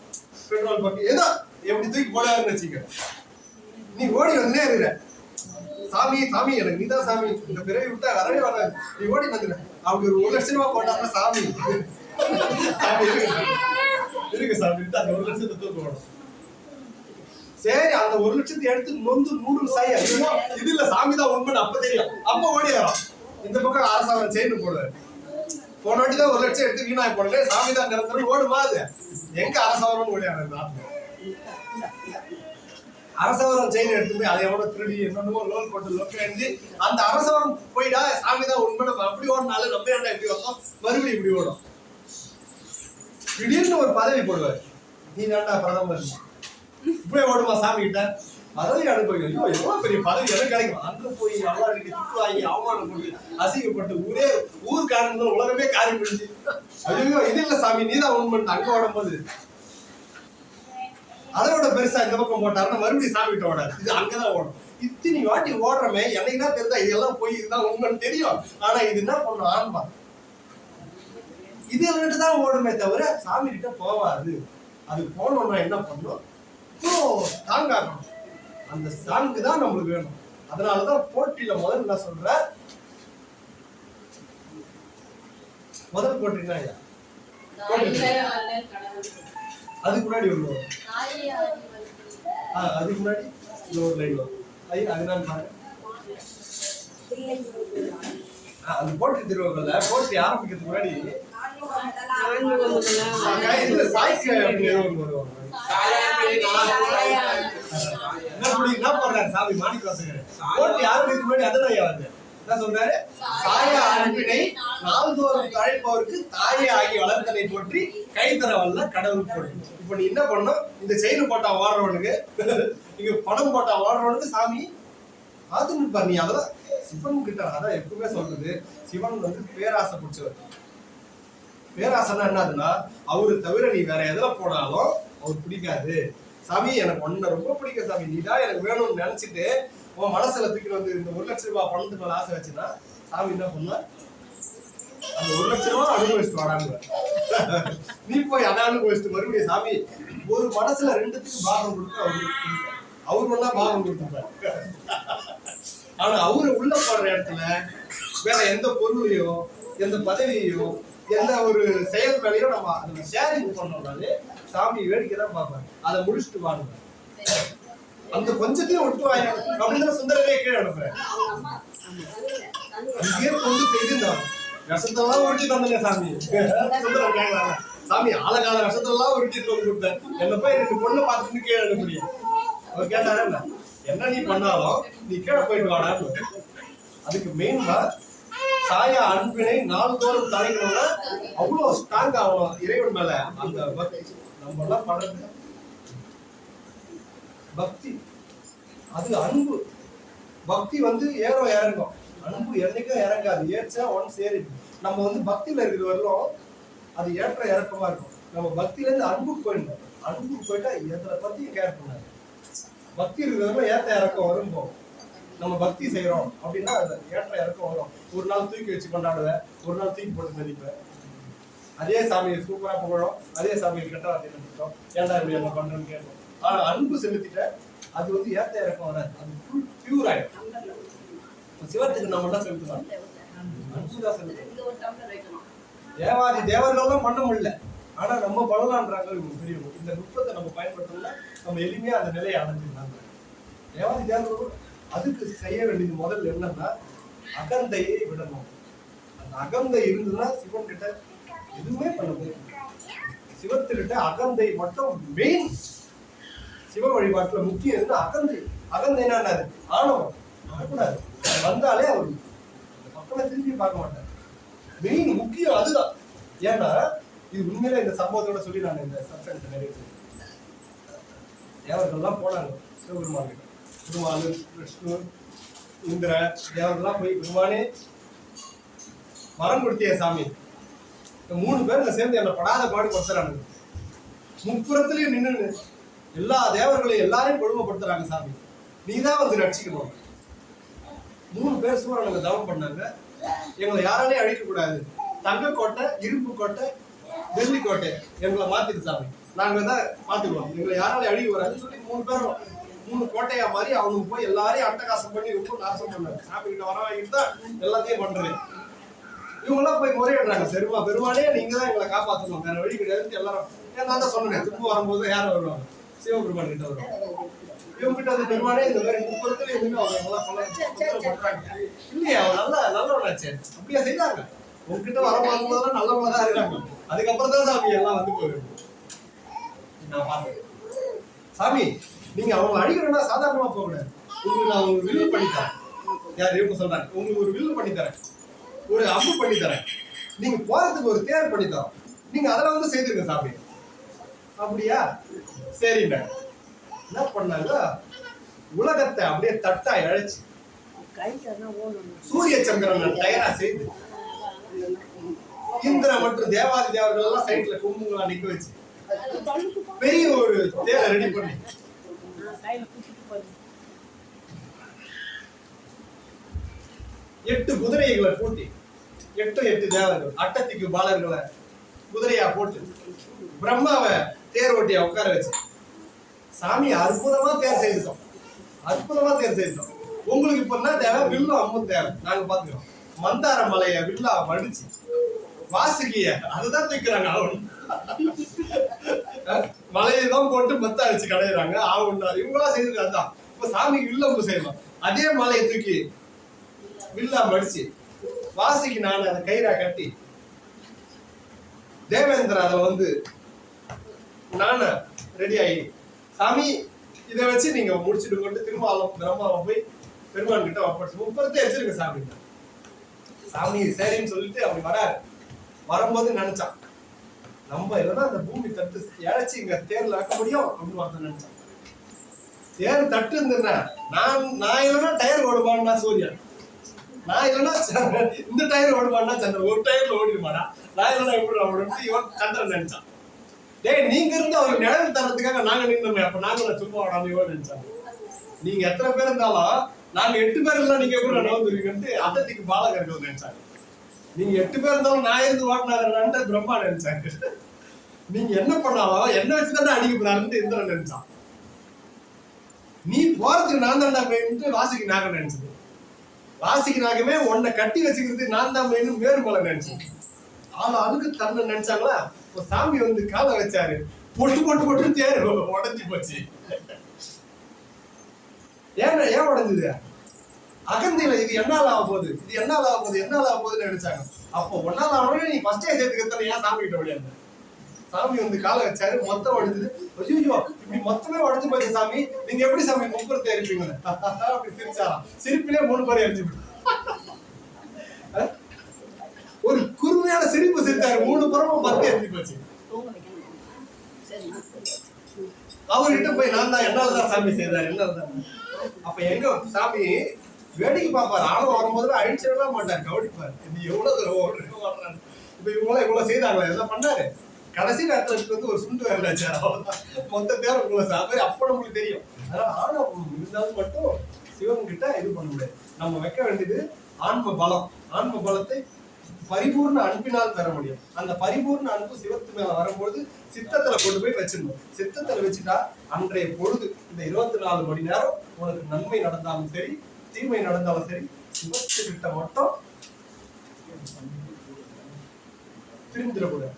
பெட்ரோல் பங்க், ஏதோ எப்படி தூக்கி போடாதுன்னு வச்சுக்க. நீ ஓடி வந்துனே இருக்கிற. சாமி சாமி எனக்கு நீதான் சாமி, இந்த பிறவி விட்டா வரவே வராது, நீ ஓடி வந்துடுற. அவங்க ஒரு 1 லட்சம் ரூபாய் போட்டாங்கன்னா சாமி இருக்கு சாமி, அந்த 1 லட்சத்தை தூக்க வேணும். சரி, அந்த 1 லட்சத்தை எடுத்து நொந்து 100 சாய் இது இல்ல சாமி தான் உண்மைன்னு அப்ப தெரியும். அப்ப ஓடி வரோம். இந்த பக்கம் அரசாங்கம் செயின் போடுவாரு. போன வாட்டி தான் 1 லட்சம் எடுத்து வீணாய் போடல, சாமி தான் நிரந்தரம் ஓடுமா. அது எங்க அரசாங்கம் ஓடியாரு? அரசவரம் செயின் எடுத்து போய் அதை எவ்வளவு திருடி என்னென்னமோ லோன் போட்டு லோன் எழுதி அந்த அரசவரம் போயிடா சாமி தான் உண்மை. அப்படி ஓடினாலும் நம்ம ஏன்டா எப்படி வந்தோம், மறுபடியும் இப்படி ஓடும். திடீர்னு ஒரு பதவி போடுவார், நீ தாண்டா பிரதமர், இப்படியே ஓடுமா சாமி கிட்ட. பதவி அனுபவி, ஐயோ எவ்வளவு பெரிய பதவி எனக்கு கிடைக்கும். அங்க போய் அவ்வாறு திட்டு வாங்கி அவமானம் பண்ணி அசிங்கப்பட்டு ஊருக்காரங்களும் உலகமே காரி பிடிச்சு, ஐயோ இது இல்ல சாமி நீதான் உண்மை அங்க ஓடும் போது அதோட பெருசா இந்த பக்கம் போட்டாருன்னா மறுபடியும் சாமி கிட்ட ஓடாது, இது அங்கதான் ஓடும். இத்தனை வாட்டி ஓடுறமே என்னைக்கு தான் தெரிஞ்சா இதெல்லாம் போய் இதுதான் உண்மைன்னு தெரியும். ஆனா இது என்ன பண்ணும்? ஆன்மா இதுகிட்ட தான் ஓடுமே தவிர சாமி கிட்ட போவாது. அது போனோம்னா என்ன பண்ணும்? தாங்காக்கணும். அந்த சாங்கு தான் நம்மளுக்கு வேணும். அதனாலதான் போட்டியில முதல்ல என்ன சொல்ற, முதல் போட்டிருக்கா ஐயா அதுக்கு முன்னாடி ஒண்ணு அதுக்கு முன்னாடி இன்னொரு லைன் வரும் ஐயா அதனால பாருங்க அது போட்டி திருவகல்ல போட்டி ஆரம்பிக்கிறதுக்கு முன்னாடி என்ன பண்றாரு சாமி மாணிக்கவாசகர் போட்டி ஆரம்பிக்கிறதுக்கு முன்னாடி அதுதான் வருது என்ன சொல்றாரு தாய அன்பினை நாள்தோறும் தழைப்பவருக்கு தாயே ஆகி வளர்த்தனை போற்றி கைத்தர வல்ல கடவுள் போற்றி. இப்ப நீ என்ன பண்ணும் இந்த செயின் போட்டா ஓடுறவனுக்கு இங்க பணம் போட்டா ஓடுறவனுக்கு சாமி அது நீ அதெல்லாம் சிவன் கிட்ட அதான் எப்பவுமே சொல்றது சிவன் வந்து பேராசை பிடிச்சவர். பேராசைன்னா என்னதுன்னா அவரு தவிர நீ வேற எதுல போனாலும் அவர் பிடிக்காது. சாமி எனக்கு ஒன்ன ரொம்ப பிடிக்கும் சாமி நீதான் எனக்கு வேணும்னு நினைச்சிட்டு உன் மனசுல தூக்கி வந்து இந்த 1 லட்சம் ரூபாய் பணத்துக்கு மேல ஆசை வச்சுன்னா சாமி என்ன பண்ண அந்த 1 லட்சம் ரூபாய் அனுபவிச்சுட்டு வாடாங்க. நீ போய் அதை அனுபவிச்சுட்டு மறுபடியும் சாமி ஒரு மனசுல 2த்துக்கு பாகம் கொடுத்து அவரு ஒன்னா பாகம் கொடுத்துருப்பாரு. ஆனா அவரு உள்ள போடுற இடத்துல வேற எந்த பொருளையோ எந்த பதவியோ எந்த ஒரு செயல் வேலையோ நம்ம அதை ஷேரிங் பண்ணோம்னாலே சாமி வேடிக்கை தான் பார்ப்பாரு. அதை முடிச்சுட்டு வாங்க அந்த கொஞ்சத்தையும் விட்டு வாங்க அப்படின்னு சுந்தரவே கீழே அனுப்புறேன். அங்கேயே கொண்டு செய்திருந்தான் விஷத்தெல்லாம் உருட்டி தந்தேன் சாமி. சுந்தரம் கேட்கலாம் சாமி ஆழகால விஷத்தெல்லாம் உருட்டி வந்து கொடுத்தேன் என்ன போய் 2 பொண்ணை பார்த்துட்டு கீழே அனுப்புறீங்க. அவர் கேட்டாரு என்ன நீ பண்ணாலும் நீ கீழே போயிட்டு வாடா. அதுக்கு மெயின்மா தாயா அன்பினை நாள்தோறும் தலைக்கணும்னா அவ்வளவு ஸ்ட்ராங் ஆகணும் இறைவன் மேல அந்த பக்தி. நம்ம எல்லாம் பண்றது பக்தி அது அன்பு. பக்தி வந்து ஏறும் இறங்கும், அன்பு என்னைக்கும் இறங்காது. ஏற்சா ஒன்ஸ் ஏறி நம்ம வந்து பக்தியில இருக்கிற வரலும் அது ஏற்ற இறக்கமா இருக்கும். நம்ம பக்தியில இருந்து அன்புக்கு போயிடணும். அன்புக்கு போயிட்டா எதை பத்தியும் கேர் பண்ணாது. பக்தி இருக்கிறவங்க ஏற்ற இறக்கம் வரும் போகும். நம்ம பக்தி செய்யறோம் அப்படின்னா அது ஏற்ற இறக்கம் வரும். ஒரு நாள் தூக்கி வச்சு கொண்டாடுவேன், ஒரு நாள் தூக்கி போட்டு மதிப்பேன். அதே சாமியை சூப்பரா புகழும், அதே சாமியை கெட்ட வார்த்தை நினைச்சோம் ஏன்டா இப்படி என்ன பண்றோம்னு கேட்போம். ஆனா அன்பு செலுத்திட்ட அது வந்து ஏற்ற இறக்கம் வராது, அது ஃபுல் பியூர் ஆயிடும். சிவத்துக்கு நம்ம தான் செலுத்தலாம், அன்புதான் செலுத்தணும். தேவாதி தேவர்கள்லாம் பண்ண முடியல, ஆனா நம்ம பண்ணலான்றாங்க பெரியவங்க. இந்த நுட்பத்தை நம்ம பயன்படுத்தல நம்ம எளிமையா அந்த நிலையை அடைஞ்சிடலாம். தேவாதி தேவர்கள் அதுக்கு செய்ய வேண்டியது முதல்ல என்னன்னா அகந்தையை விடணும். அந்த அகந்தை இருந்ததுன்னா சிவன் கிட்ட எதுவுமே பண்ண முடியும். சிவத்துக்கிட்ட அகந்தை மட்டும் மெயின். சிவ வழிபாட்டுல முக்கியம் இருந்து அகந்தை. அகந்தைனா என்னது? ஆணவம் வரக்கூடாது. வந்தாலே அவர் பக்கமே திரும்பி பார்க்க மாட்டார். மெயின் முக்கியம் அதுதான். ஏன்னா இது உண்மையில இந்த சம்பவத்தோட சொல்லி நான் இந்த சப்சென்ட் நிறைய தேவர்கள்லாம் போனாங்க சிவபெருமான் கிட்ட. பெருமாள், விஷ்ணு, இந்திர தேவர்கள்லாம் போய் பெருமானே வரம் கொடுத்திய சாமி, 3 பேர் சேர்ந்து என்ன படாத பாடு கொடுத்துறாங்க. முப்புறத்திலயும் நின்று எல்லா தேவர்களையும் எல்லாரையும் கொடுமைப்படுத்துறாங்க சாமி, நீதான் வந்து ரட்சிக்கணும். 3 பேர் சூரனுங்க தவம் பண்ணாங்க. எங்களை யாராலையும் அழிக்க கூடாது, தங்க கோட்டை, இரும்பு கோட்டை, வெள்ளி கோட்டை எங்களை மாத்திட்டு சாமி, நாங்க தான் பாத்துக்குவோம், எங்களை யாராலையும் அழிக்க கூடாதுன்னு சொல்லி 3 பேரும் 3 கோட்டையா மாதிரி அவனுக்கு போய் எல்லாரையும் அட்டகாசம் பண்ணி ரொம்ப நாசம் பண்ணாங்க. சாமி கிட்ட வர வாங்கிட்டு தான் எல்லாத்தையும் பண்றேன். இவங்கெல்லாம் போய் முறையிடுறாங்க, சரிமா பெருமானே நீங்க தான் எங்களை காப்பாற்றணும், வேற வழி கிடையாது. எல்லாரும் நான் தான் சொன்னேன், திரும்ப வரும்போது யாரும் வருவாங்க, சிவபெருமான் கிட்ட வருவாங்க. இவங்க கிட்ட வந்து பெருமானே இந்த மாதிரி 30 எதுவுமே அவங்க எல்லாம் பண்றாங்க இல்லையா, அவங்க நல்லவனாச்சு அப்படியா செய்தாங்க. உங்ககிட்ட வரும்போதெல்லாம் நல்லவங்க தான் இருக்காங்க. அதுக்கப்புறம் தான் சாமி எல்லாம் வந்து போயிருக்கு. நான் பார்த்தேன் சாமி நீங்க அவங்க அடிக்கணும்னா சாதாரணமா போக கூடாது. உங்களுக்கு நான் ஒரு வில் பண்ணி தரேன். யார் இவங்க சொல்றாங்க, உங்களுக்கு ஒரு வில் பண்ணி தரேன், ஒரு அம்பு பண்ணி தரேன், நீங்க போறதுக்கு ஒரு தேர் பண்ணி தரோம், நீங்க அதெல்லாம் வந்து செய்திருங்க சாமி. அப்படியா சரிங்க. என்ன பண்ணாங்க, உலகத்தை அப்படியே தட்டா இழைச்சு சூரிய சந்திரன் தயாரா செய்து இந்திர மற்றும் தேவாதி தேவர்கள் எல்லாம் சைட்ல கும்புங்களா நிக்க வச்சு பெரிய ஒரு தேரை ரெடி பண்ணி 8 குதிரைகளை பூட்டி 8 தேவர்கள் அட்டத்திக்கு பாலர்களை குதிரையா போட்டு பிரம்மாவை தேர் ஓட்டியா உட்கார வச்சு சாமி அற்புதமா தேர் செய்துட்டோம், அற்புதமா தேர் செய்துட்டோம். உங்களுக்கு இப்ப என்ன தேவை, வில்லும் அம்பும் தேவை, நாங்க பாத்துக்கிறோம். மந்தார மலைய வில்லா மடிச்சு வாசுகிய அதுதான் தூக்குறாங்க அவன். மலையெல்லாம் போட்டு மத்த அடிச்சு கடையிறாங்க ஆவுன்னா இவங்களா செய்யறது. அதுதான் இப்ப சாமிக்கு வில்லம் செய்யலாம். அதே மலையை தூக்கி வில்லா மடிச்சு வாசிக்கு நான் அதை கயிறா கட்டி தேவேந்திர அதுல வந்து நான ரெடி ஆகி சாமி இதை வச்சு நீங்க முடிச்சுட்டு கொண்டு திருமாவளம் பிரம்மாவம் போய் பெருமான் கிட்ட ஒப்படைச்சு 30 வச்சிருக்க சாமி. சாமி சரின்னு சொல்லிட்டு அப்படி வராரு. வரும்போது நினைச்சான் நம்ம இல்லைன்னா அந்த பூமி தட்டு இழைச்சி இங்க தேர்ல வைக்க முடியும் அப்படின்னு நினைச்சான். தேர் தட்டு இருந்தேன்னா நான் இல்லைன்னா டயர் ஓடுமான்னா சூரியன், நான் இல்லைன்னா இந்த டயர் ஓடுமான்னா சந்திரன். ஒரு டயர்ல ஓடிடுமாடா, நான் இல்லைன்னா எப்படி ஓடுன்னு இவன் சந்திரன் நினைச்சான். டேய் நீங்க இருந்து அவருக்கு நிழல் தரத்துக்காக நாங்க நின்றுமே, அப்ப நாங்க சும்மா ஓடாம இவன் நினைச்சாங்க. நீங்க எத்தனை பேர் இருந்தாலும் நாங்க 8 பேர் இருந்தா நீங்க எப்படி நவந்துருவீங்கன்ட்டு அத்தத்திக்கு பாலகர்கள் நினைச்சாங்க. நீங்க 8 பேர் இருந்தாலும் நான் இருந்து ஓட்டினாரு பிரம்மா நினைச்சாங்க. நீங்க என்ன பண்ணாலும் என்ன வச்சுதானே அடிக்க போறாருன்னு இந்திரன் நினைச்சான். நீ போறதுக்கு நான் தான்டா மெயின்ட்டு வாசிக்கு நாக நினைச்சது. வாசிக்கு நாகமே உன்னை கட்டி வச்சுக்கிறது நான் தான் மெயின் மேருமலை நினைச்சேன். ஆனா அதுக்கு தன்னை நினைச்சாங்களா. இப்போ சாமி வந்து காலை வச்சாரு, பொட்டு பொட்டு பொட்டு தேர் உடஞ்சி போச்சு. ஏன் உடஞ்சுது? அகந்தியில இது என்னால ஆக போகுது, இது என்னால ஆக போகுது, என்னால ஆக போகுதுன்னு நினைச்சாங்க. அப்போ ஒன்னால ஆகணும் நீ ஃபர்ஸ்டே சேர்த்துக்கிறத ஏன் சாமி கிட்ட முடியாது? சாமி வந்து காலை வச்சாரு, மொத்தம் உடஞ்சுது. ஐயோ இப்படி மொத்தமே உடஞ்சு போச்சு சாமி, நீங்க எப்படி சாமி 30 இருப்பீங்க அப்படி சிரிச்சாராம். சிரிப்பிலே 3 பேர் எரிஞ்சு ஒரு குறுமையான சிரிப்பு சிரித்தாரு. 3 புறமும் 10 எரிஞ்சு போச்சு. அவர்கிட்ட போய் நான் தான் என்னாலதான் சாமி செய்தாரு, என்னாலதான். அப்ப எங்க சாமி வேடிக்கை பார்ப்பாரு. ஆணவம் வரும்போது அழிச்சிடலாம் மாட்டாரு, கவனிப்பாரு. இது எவ்வளவு தூரம் இப்ப இவங்களாம் இவ்வளவு செய்தாங்களா, எல்லாம் பண்ணாரு. கடைசி நேரத்துல வந்து ஒரு சுண்டு வரலாச்சு, மொத்த பேர் உங்களை சாப்பிடு. அப்ப நம்மளுக்கு தெரியும். அதனால ஆணவம் இருந்தாலும் மட்டும் சிவன் கிட்ட இது பண்ண முடியாது. நம்ம வைக்க வேண்டியது ஆன்ம பலம். ஆன்ம பலத்தை பரிபூர்ண அன்பினால் பெற முடியும். அந்த பரிபூர்ண அன்பு சிவத்து மேல வரும்போது சித்தத்துல கொண்டு போய் வச்சிடணும். சித்தத்துல வச்சுட்டா அன்றைய பொழுது இந்த 24 மணி நேரம் உனக்கு நன்மை நடந்தாலும் சரி தீமை நடந்தாலும் சரி சிவத்துக்கிட்ட மட்டும் திரும்பிடக்கூடாது.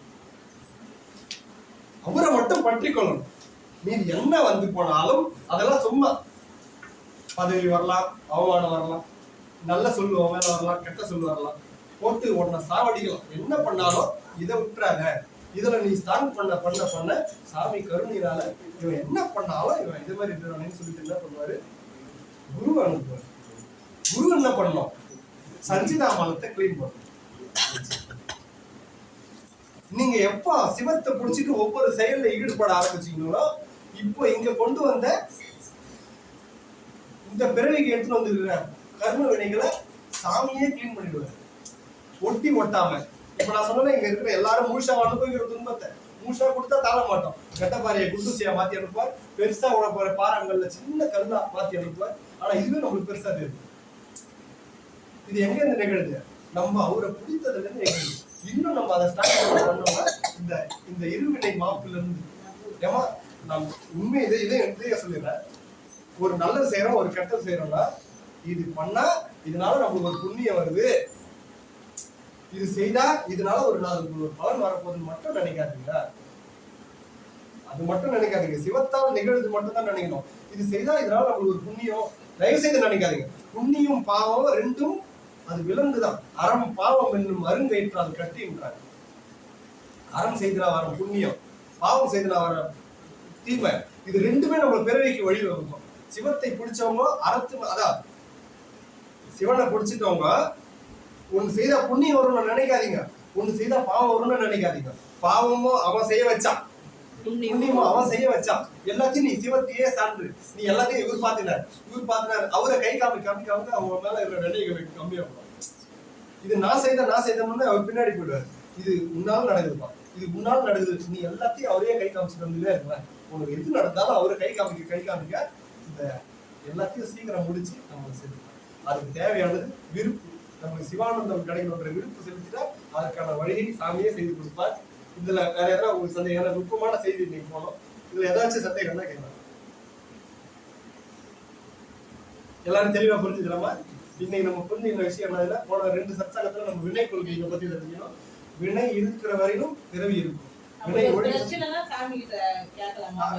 அவரை மட்டும் பற்றி கொள்ளணும். மீது என்ன வந்து போனாலும் அதெல்லாம் சும்மா. பதவி வரலாம், அவமானம் வரலாம், நல்ல சொல்லு மேல வரலாம், கெட்ட சொல்லு வரலாம், போட்டு உன்னை சாவடிக்கலாம். என்ன பண்ணாலும் இதை விட்டுறாத. இதுல நீ ஸ்டாண்ட் பண்ண பண்ண பண்ண சாமி கருணையினால இவன் என்ன பண்ணாலும் இவன் இது மாதிரி இருக்கிறானு சொல்லிட்டு என்ன பண்ணுவாரு, குரு அனுப்புவார். குரு என்ன பண்ணணும், சஞ்சிதாமலத்தை கிளீன் பண்ணும். நீங்க எப்ப சிவத்தை புடிச்சிட்டு ஒவ்வொரு செயல்ல ஈடுபட ஆரம்பிச்சீங்களோ இப்போ இங்க கொண்டு வந்த இந்த பிறவிக்கு எடுத்துட்டு வந்துருக்கிற கர்ம வினைகளை சாமியே கிளீன் பண்ணிடுவாரு, ஒட்டி ஒட்டாம. இப்ப நான் சொன்னேன், இங்க இருக்கிற எல்லாரும் முழுசா அனுபவிக்கிற துன்பத்தை முழுசா கொடுத்தா தாழ மாட்டோம். கெட்டப்பாறையை குண்டுசியா மாத்தி அனுப்புவார், பெருசா உட போற பாறாங்கல்ல சின்ன கல்லா மாத்தி அனுப்புவார். ஆனா இதுவே நம்மளுக்கு பெருசா தெரியுது. இது எங்க இருந்து நிகழுது, நம்ம அவரை பிடித்ததுல இருந்து நிகழுது. இன்னும் நம்ம அதை ஸ்டார்ட் பண்ணோம்னா இந்த இருவினை மாப்புல இருந்து ஏமா நான் உண்மை இதையே சொல்லிடுறேன். ஒரு நல்லது செய்யறோம், ஒரு கெட்டது செய்யறோம்னா இது பண்ணா இதனால நம்மளுக்கு ஒரு புண்ணியம் வருது, இது செய்தா இதனால ஒரு பலன் வரப்போகுதுன்னு மட்டும் நினைக்காதீங்க. அது மட்டும் நினைக்காதீங்க. சிவத்தால் நிகழ்வு மட்டும் தான் நினைக்கணும். இது செய்தா இதனால நம்மளுக்கு ஒரு புண்ணியம், தயவு செய்து நினைக்காதீங்க. புண்ணியம் பாவம் ரெண்டும் அது விலங்குதான். அறம் பாவம் என்னும் அருங்கயிற்றால் கட்டின்றாங்க. அறம் செய்தா வர புண்ணியம், பாவம் செய்தா வர தீமை, இது ரெண்டுமே நம்ம பிறவிக்கு வழி வகுக்கும். சிவத்தை பிடிச்சவங்க அறத்து அதான் சிவனை பிடிச்சிட்டவங்க ஒண்ணு செய்தா புண்ணியம் வரும்னு நினைக்காதீங்க, ஒண்ணு செய்தா பாவம் வரும்னு நினைக்காதீங்க. பாவமும் அவன் செய்ய வச்சான், புண்ணியமும் அவன் செய்ய வச்சான். எல்லாத்தையும் நீ சிவத்தையே சான்று, நீ எல்லாத்தையும் இவர் பார்த்தினார் அவரை கை காமிக்காம அவங்க மேல இருக்கிற நினைவுகளுக்கு கம்மியா போகும். இது நான் செய்தேன்னு அவர் பின்னாடி போயிடுவார். இது முன்னாலும் நடக்குதுப்பா, இது முன்னாலும் நடக்குது, நீ எல்லாத்தையும் அவரே கை காமிச்சுட்டு வந்துட்டே இருக்கலாம். உனக்கு எது நடந்தாலும் அவரை கை காமிக்க இந்த எல்லாத்தையும் சீக்கிரம் முடிச்சு நம்ம செலுத்தலாம். அதுக்கு தேவையானது விருப்பு. நமக்கு சிவானந்தம் கிடைக்கணுன்ற விருப்பு செலுத்திட்டா அதற்கான வழியை சாமியே செய்து கொடுப்பார். இதுல வேற ஏதாவது உங்களுக்கு சந்தேகம், நுட்பமான செய்தி நீங்க போனோம், இதுல ஏதாச்சும் சந்தேகம் தான் கேட்கலாம். எல்லாரும் தெளிவா புரிஞ்சுக்கலாமா? இன்னைக்கு நம்ம புரிஞ்சுக்கிற விஷயம் என்னதுல போன 2 சத்சங்கத்துல நம்ம வினை கொள்கைகளை பத்தி தெரிஞ்சுக்கணும். வினை இருக்கிற வரையிலும் பிறவி இருக்கும். வினை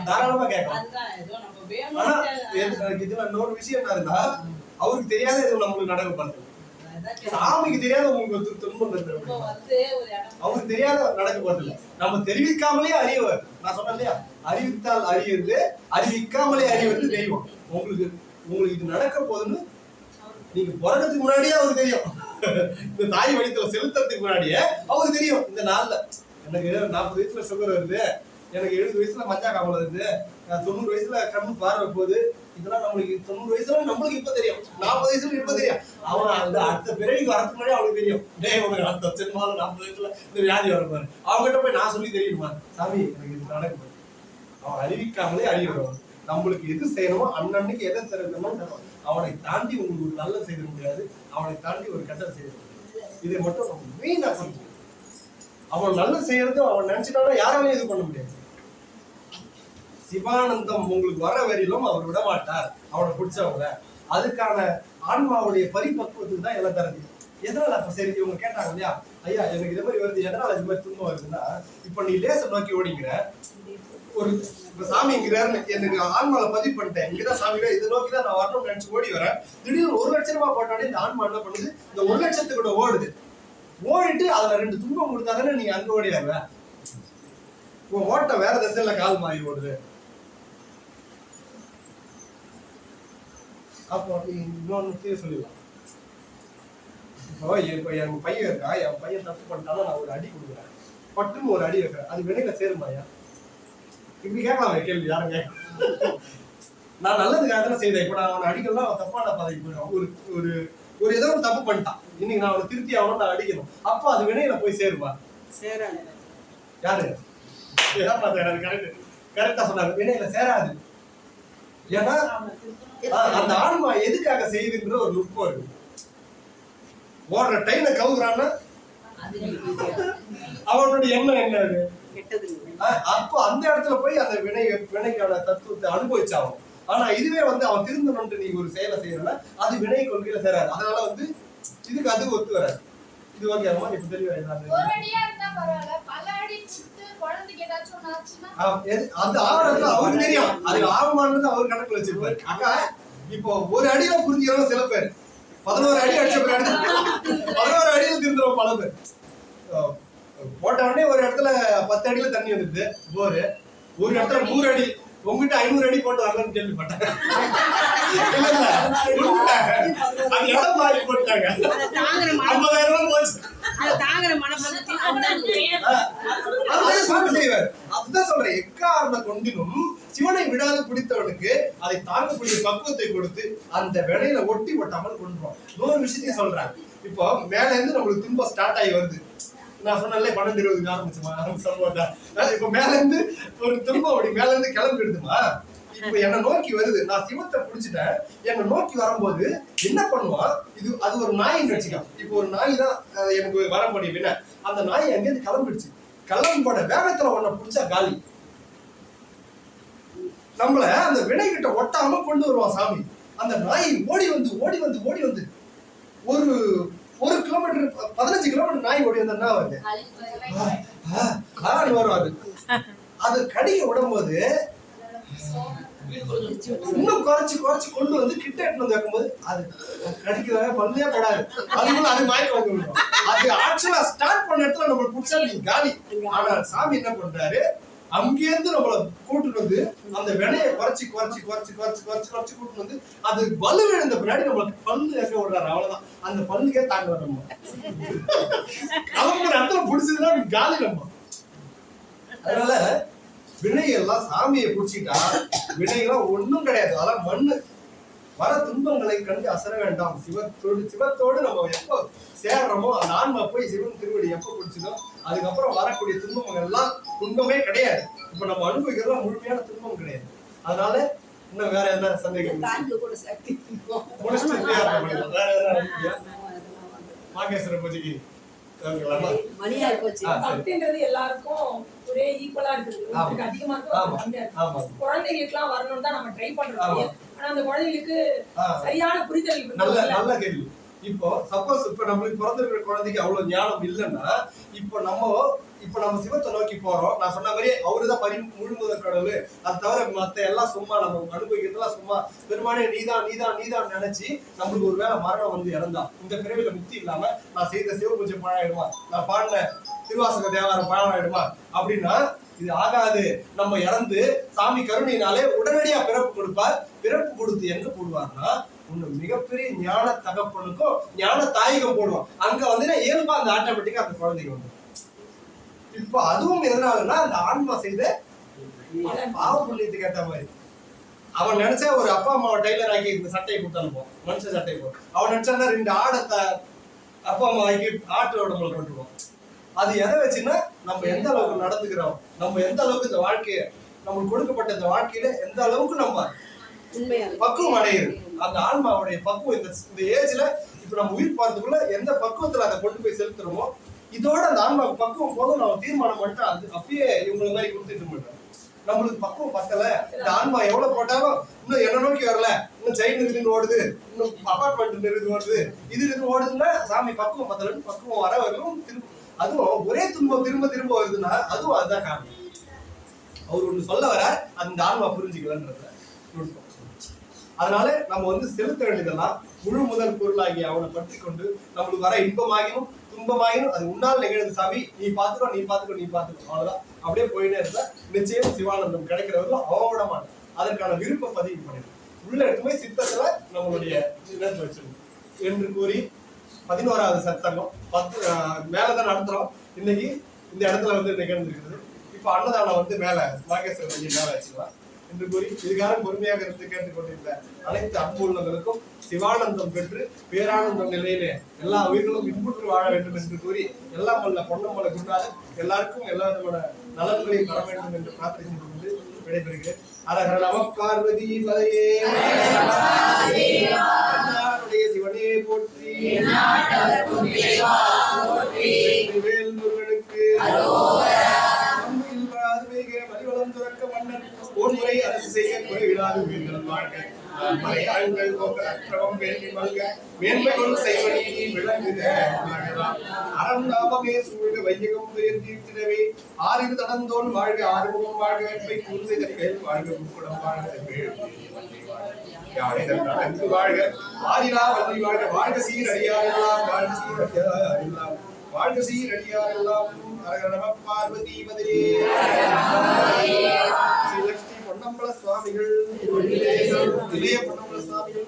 தாராளமா கேட்கலாம். ஆனா இதுல இன்னொரு விஷயம் என்னன்னா, அவருக்கு தெரியாத எதுவும் நம்மளுக்கு நடக்கப்படுது. சாமிக்கு தெரியாத உங்களுக்கு துன்பம் அவருக்கு தெரியாத நடக்கப்படுது இல்ல. நம்ம தெரிவிக்காமலே அறியவர். நான் சொன்னேன் இல்லையா, அறிவித்தால் அறியுது, அறிவிக்காமலே அறிவது தெய்வம். உங்களுக்கு இது நடக்க போதுன்னு நீங்க பிறக்கிறதுக்கு முன்னாடியே அவருக்கு தெரியும். இந்த தாய் வயிற்றுல செலுத்துறதுக்கு முன்னாடியே அவருக்கு தெரியும். இந்த நாள்ல எனக்கு 40 வயசுல சுகர் வருது, எனக்கு 70 வயசுல மஞ்சா காமல் வருது, 90 வயசுல கண்ணு பார்வை போகுது. இதெல்லாம் நம்மளுக்கு 90 வயசுல நம்மளுக்கு இப்ப தெரியும், 40 வயசுல இப்ப தெரியும். அவன் அந்த அடுத்த பிறவிக்கு வரதுக்கு முன்னாடி அவனுக்கு தெரியும். உனக்கு அடுத்த சினிமாவில் 40 வயசுல இந்த வியாதி வரப்பாரு. அவங்ககிட்ட போய் நான் சொல்லி தெரியுமா, சாமி எனக்கு இது நடக்கும். அவன் அறிவிக்காமலே அறிவுறவன். நம்மளுக்கு எது செய்யணுமோ அன்னன்னைக்கு எதை செய்யணுமோ அவனை தாண்டி உங்களுக்கு ஒரு நல்ல செய்ய முடியாது, அவனை தாண்டி ஒரு கெட்டது செய்ய முடியாது. இதை மட்டும் நம்ம மெயினா புரிஞ்சுக்கணும். அவன் நல்ல செய்யறது அவன் நினைச்சிட்டாலும் யாராலையும் இது பண்ண முடியாது. சிவானந்தம் உங்களுக்கு வர வரையிலும் அவர் விட மாட்டார் அவனை பிடிச்சவங்க. அதுக்கான ஆன்மாவுடைய பரிபக்குவத்துக்கு தான் எல்லாம் தருது. எதனால அப்ப சரி இவங்க கேட்டாங்க இல்லையா, ஐயா எனக்கு இதே மாதிரி வருது, எதனால இது மாதிரி துன்பம் வருதுன்னா, இப்ப நீ லேசர் நோக்கி ஓடிங்கிற ஒரு இப்ப சாமிங்கிறாரு, எனக்கு ஆன்மால பதிவு பண்ணிட்டேன், இங்கதான் சாமி இதை நோக்கிதான் நான் வரணும்னு நினைச்சு ஓடி வரேன். திடீர்னு 1 லட்சம் ரூபாய் போட்டாலே இந்த ஆன்மா என்ன பண்ணுது, இந்த 1 லட்சத்துக்கு கூட ஓடுது. ஓடிட்டு அதுல 2 துன்பம் கொடுத்தாதானே நீங்க அங்க ஓடியாருவ. ஓட்ட வேற திசையில கால் மாறி ஓடுது. அப்போ இன்னொன்னு சொல்லிடலாம். இப்போ என் பையன் இருக்கா, என் பையன் தப்பு பண்ணிட்டாலும் நான் ஒரு அடி கொடுக்குறேன், பட்டுன்னு ஒரு அடி வைக்கிறேன், அது வினையில சேருமாயா? இப்படி கேட்கலாம் கேள்வி யாரும் கேட்க. நான் நல்லதுக்காக தானே செய்தேன். இப்ப நான் அவனை அடிக்கலாம் தப்பான பாதைக்கு போயிடும். ஒரு ஒரு ஏதோ ஒரு தப்பு பண்ணிட்டான், இன்னைக்கு நான் அவனை திருத்தி ஆகணும், நான் அடிக்கணும். அப்போ அது வினையில போய் சேருவா? யாரு கரெக்டா சொன்னாங்க, வினையில சேராது. ஏன்னா அந்த ஆன்மா எதுக்காக செய்யுதுன்ற ஒரு நுட்பம் இருக்கு. ஓடுற ட்ரெயினை கவுக்குறான்னா அவனுடைய எண்ணம் என்ன? அப்போ அந்த இடத்துல போய் அந்த வினைக்கான தத்துவத்தை அனுபவிச்சாகும். ஆனா இதுவே அவன் திருந்தணும்னு நீங்க ஒரு செயலை செய்யறதுனா அது வினை கொள்கையில சேராது. அதனால இதுக்கு அது ஒத்து வராது. இது ஓகேமா? இப்ப தெளிவா அந்த ஆவணத்துல அவருக்கு தெரியும், அது ஆகுமானது அவர் கணக்குல வச்சிருப்பாரு. அக்கா இப்போ ஒரு அடியில புரிஞ்சுக்கிறோம் சில பேர், 11 அடி அடிச்ச பிறகு 11 அடியில திருந்துறோம் பல பேர். போட்ட உடனே ஒரு இடத்துல 10 அடியில தண்ணி வந்துருது போரு, ஒரு இடத்துல 100 அடி, உங்ககிட்ட 500 அடி போட்டு வரலன்னு கேள்விப்பட்டேன். அது இடம் மாறி போட்டாங்க, 50,000 ரூபாய் போச்சு. அதுதான் சொல்றேன், எக்காரண கொண்டினும் சிவனை விடாது பிடித்தவனுக்கு அதை தாங்கக்கூடிய பக்குவத்தை கொடுத்து அந்த வினையில ஒட்டி ஒட்டாமல் கொண்டுருவோம். இன்னொரு விஷயத்தையும் சொல்றேன், இப்போ மேல இருந்து நம்மளுக்கு துன்பம் ஸ்டார்ட் ஆகி வருது. நான் சொன்னேன்ல 12-20 ஆரம்பிச்சுமா, இப்ப மேல இருந்து ஒரு துன்பம் அப்படி மேல இருந்து கிளம்பி எடுத்துமா, இப்ப என்ன நோக்கி வருது, நான் சிவத்தை புடிச்சிட்டேன், என்ன நோக்கி வரும்போது என்ன பண்ணுவான், அது ஒரு நாயின்னு வச்சுக்கலாம். இப்போ ஒரு நாய் தான் எனக்கு வர முடியும், அந்த நாய் அங்கேருந்து கிளம்பிடுச்சு, கிளம்போட வேகத்துல உன்னை பிடிச்சா காலி. நம்மள அந்த வினை கிட்ட ஒட்டாம கொண்டு வருவான் சாமி. அந்த நாய் ஓடி வந்து ஒரு கிலோமீட்டர் 15 கிலோமீட்டர் நாய் ஓடி வந்தா வருது வரும். அது கடிக்க விடும்போது இன்னும் குறைச்சு கொண்டு வந்து கிட்ட எடுத்து வந்து வைக்கும்போது அது கடிக்க பல்லே படாது, அதுக்குள்ள அது மயக்கம் வந்து விடும். அது ஆக்சுவலா ஸ்டார்ட் பண்ண இடத்துல நம்ம புடிச்சா நீ காலி. ஆனா சாமி என்ன பண்றாரு, அங்கேருந்து நம்மள கூட்டுட்டு வந்து அந்த வினையை குறைச்சு கூட்டு வந்து அது வலு விழுந்த பின்னாடி நம்மளுக்கு பல்லு எங்க விடுறாரு, அவ்வளவுதான். அந்த பல்லுக்கே தாங்க நம்ம அவங்க இடத்துல பிடிச்சதுன்னா காலி நம்ம. அதனால வினையெல்லாம் சாமியை பிடிச்சிட்டா வினையெல்லாம் ஒண்ணும் கிடையாது, அதெல்லாம் மண்ணு. வர துன்பங்களை கண்டு அசர வேண்டாம். சிவத்தோடு நம்ம எப்போ சேர்றோமோ அந்த ஆன்மா போய் சிவன் திருவடி எப்போ பிடிச்சதோ அதுக்கப்புறம் வரக்கூடிய துன்பங்கள் எல்லாம் துன்பமே கிடையாது. இப்ப நம்ம அனுபவிக்கிறதா முழுமையான துன்பம் கிடையாது. அதனால இன்னும் வேற என்ன சந்தேகம்? மாகேஸ்வர பூஜைக்கு எல்லாருக்கும் ஒரே ஈக்குவலா இருக்கு, அதிகமா இருக்கு. குழந்தைகளுக்கு எல்லாம் வரணும்னு தான் நம்ம ட்ரை பண்றோம். ஆனா அந்த குழந்தைகளுக்கு சரியான புரிதல். நல்ல கேள்வி. இப்போ சப்போஸ் இப்ப நம்மளுக்கு பிறந்திருக்கிற குழந்தைக்கு அவ்வளவு ஞானம் இல்லைன்னா இப்போ நம்ம சிவத்தை நோக்கி போறோம். நான் சொன்ன மாதிரி அவருதான் முழு முதல் கடவுள். அது தவிர மத்த எல்லாம் சும்மா நம்ம அனுபவிக்கிறதுலாம் சும்மா. பெருமானே நீதான் நீதான் நீதான் நினைச்சு நம்மளுக்கு ஒரு வேளை மரணம் வந்து இறந்தா இந்த பிறவில முக்தி இல்லாம நான் செய்த சிவ பூஜை பாழாயிடுமா, நான் பாடின திருவாசக தேவாரம் பாழாயிடுமா அப்படின்னா இது ஆகாது. நம்ம இறந்து சாமி கருணையினாலே உடனடியா பிறப்பு கொடுப்பார். பிறப்பு கொடுத்து எங்க போடுவார்னா மிகப்பெரிய ஞான தகப்பனுக்கும் ஞான தாய்க்கும் போடுவோம். அங்க வந்து இயல்பா அந்த ஆட்டோமேட்டிக்கா அந்த குழந்தைக்கு வந்து இப்ப அதுவும் எதனாலன்னா அந்த ஆன்மா செய்த பாவ புண்ணியத்துக்கு ஏற்ற மாதிரி. அவன் நினைச்சா ஒரு அப்பா அம்மாவை டைலர் ஆக்கி இந்த சட்டையை கொடுத்து அனுப்புவோம், மனுஷ சட்டையை போடும். அவன் நினைச்சான்னா 2 ஆடத்தை அப்பா அம்மா ஆக்கி ஆட்டோட நம்மளை கொண்டுருவோம். அது எதை வச்சுன்னா நம்ம எந்த அளவுக்கு நடந்துக்கிறோம், நம்ம எந்த அளவுக்கு இந்த வாழ்க்கைய நம்மளுக்கு கொடுக்கப்பட்ட இந்த வாழ்க்கையில எந்த அளவுக்கு நம்ம பக்குவம் அடையுது. அந்த ஆன்மாவுடைய பக்குவம் இந்த ஏஜ்ல இப்ப நம்ம உயிர் பார்த்துக்குள்ள எந்த பக்குவத்துல அதை கொண்டு போய் செலுத்துறோமோ இதோட அந்த ஆன்மாவுக்கு பக்குவம் போதும் நம்ம தீர்மானம் பண்ணிட்டு அது அப்பயே இவங்களை மாதிரி கொடுத்துட்டு மாட்டோம். நம்மளுக்கு பக்குவம் பத்தல, இந்த ஆன்மா எவ்வளவு போட்டாலும் இன்னும் என்ன நோக்கி வரல, இன்னும் செயின் இருந்து ஓடுது, இன்னும் அபார்ட்மெண்ட் இருந்து ஓடுது, இது இருந்து ஓடுதுன்னா சாமி பக்குவம் பத்தலன்னு பக்குவம் வர வரலும் அதுவும் ஒரே துன்பம் திரும்ப திரும்ப வருதுன்னா அதுவும் அதுதான் காரணம். அவர் ஒண்ணு சொல்ல வர அந்த ஆன்மா புரிஞ்சுக்கலன்றத நுட்பம். அதனால நம்ம வந்து செலுத்த வேண்டியதெல்லாம் முழு முதல் பொருளாகி அவனை பற்றி கொண்டு நம்மளுக்கு வர இன்பமாகினும் துன்பமாகினும் அது உன்னால் நிகழ்ந்து சாமி நீ பாத்துக்கோ நீ பாத்துக்கோ நீ பாத்துக்கோ அவ்வளவுதான். அப்படியே போயிட்டே இருந்தா நிச்சயம் சிவானந்தம் கிடைக்கிறவர்களும் அவன் மாட்டேன். அதற்கான விருப்ப பதிவு பண்ணிடும். உள்ள எடுத்துமே சித்தத்துல நம்மளுடைய இடத்துல வச்சிருக்கோம் என்று கூறி 11வது சத்சங்கம் 10 மேலதான் நடத்துறோம். இன்னைக்கு இந்த இடத்துல வந்து நிகழ்ந்திருக்கிறது. இப்ப அன்னதானம் வந்து மேல நாகேஸ்வரர் மேல வச்சுக்கலாம் என்று கூறி இதுக்காக பொறுமையாக இருந்து கேட்டுக்கொண்டிருந்த அனைத்து அன்பு உள்ளவர்களுக்கும் சிவானந்தம் பெற்று பேரானந்தம் நிலையிலே எல்லா உயிர்களும் இன்புற்று வாழ வேண்டும் என்று கூறி எல்லாம் வல்ல பொன்னம்பல குருநாத எல்லாருக்கும் எல்லா விதமான நலன்களையும் தர வேண்டும் என்று பிரார்த்தனை செய்து கொண்டு விடைபெறுகிறேன். அரஹர நம பார்வதி பதையே சிவனே போற்றி. வேல் முருகனுக்கு மலிவளம் துறக்க மன்னன் போன்முறை அரசு செய்ய குறைவிடாது உயிர்கள் வாழ்க. மலையாண்கள் போக்கரற்றவம் வேண்டி மல்க மேன்மை கொண்டு செய்வனி விளங்குக. அறம் நாமமே சூழ்க வையகம் துயர் தீர்த்திடவே ஆறிரு தடந்தோன் வாழ்க ஆறுமுகம் வாழ்க வெண்மை கூர்சை தரிகள் வாழ்க முக்குடம் வாழ்க யானை வாழ்க ஆரிலா வள்ளி வாழ்க வாழ்க சீரடியாரெல்லாம் வாழ்க சீரடியாரெல்லாம் வாழ்க சீரடியாரெல்லாம். நம பார்வதி பதே ஸ்ரீ லட்சுமி பொன்னம்பல சுவாமிகள் இளைய பொன்னம்பல சுவாமிகள்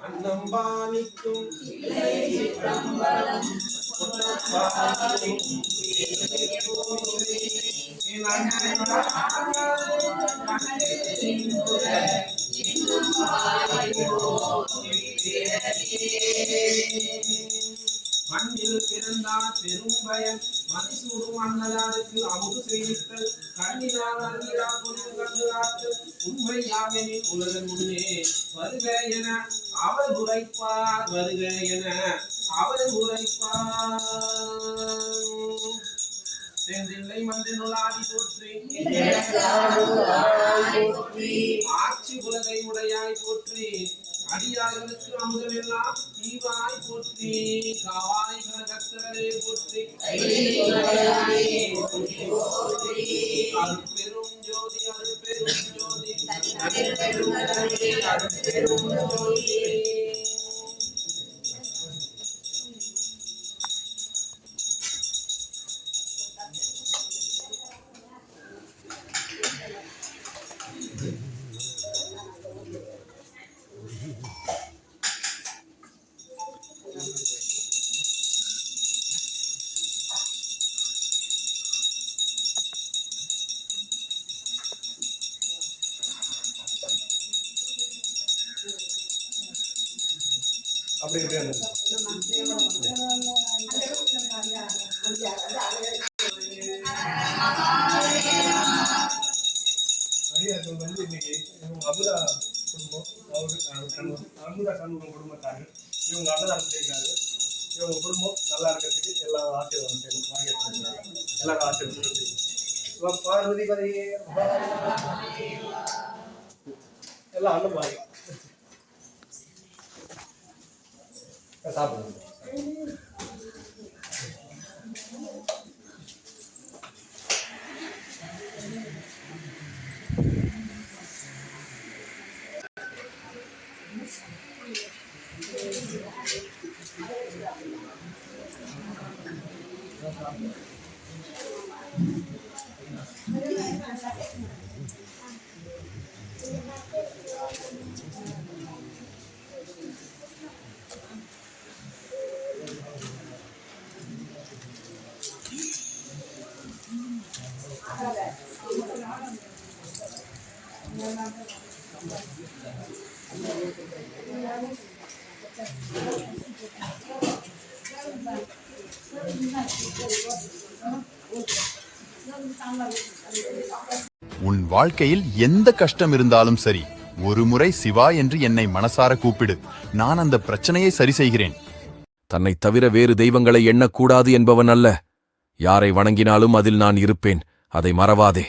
அன்னம்பாலிக்கும் மண்ணில் பிறந்தார் பெரும் பயன் மதிசூடும் அன்னதாருக்கு அமுது செய்வித்தல் கண்ணினால் அருகிலா பொருள் கண்டுகாத்து உண்மை யாவெனில் உலகன் முன்னே வருக என அவர் உரைப்பார் வருக என அவர் உரைப்பார் செந்தில்லை மன்றினுள் ஆடி போற்றி ஆட்சி உலகை உடையாய் போற்றி அடியார்களுக்கு அமுதமெல்லாம் தீவாய் போற்றி காவாய் கனகத்தரே போற்றி அருட்பெரும் ஜோதி அருட்பெரும் ஜோதி அருட்பெரும் ஜோதி. அப்படி இருக்காங்க. அடியார்கள் வந்து இன்னைக்கு இவங்க அமுதா குடும்பம், அமுதா சண்முகம் குடும்பத்தார்கள் இவங்க அன்னதானம் செய்கிறாரு. இவங்க குடும்பம் நல்லா இருக்கிறதுக்கு எல்லா ஆசீர்வாதம் செய்யணும். எல்லாரும் ஆசீர்வாதம் பார்வதி பதையே எல்லாம் அண்ணன் பாருங்க சாப்பிடுங்க. உன் வாழ்க்கையில் எந்த கஷ்டம் இருந்தாலும் சரி, ஒரு முறை சிவா என்று என்னை மனசார கூப்பிடு. நான் அந்த பிரச்சனையை சரி செய்கிறேன். தன்னை தவிர வேறு தெய்வங்களை எண்ணக்கூடாது என்பவன் அல்ல. யாரை வணங்கினாலும் அதில் நான் இருப்பேன். அதை மறவாதே.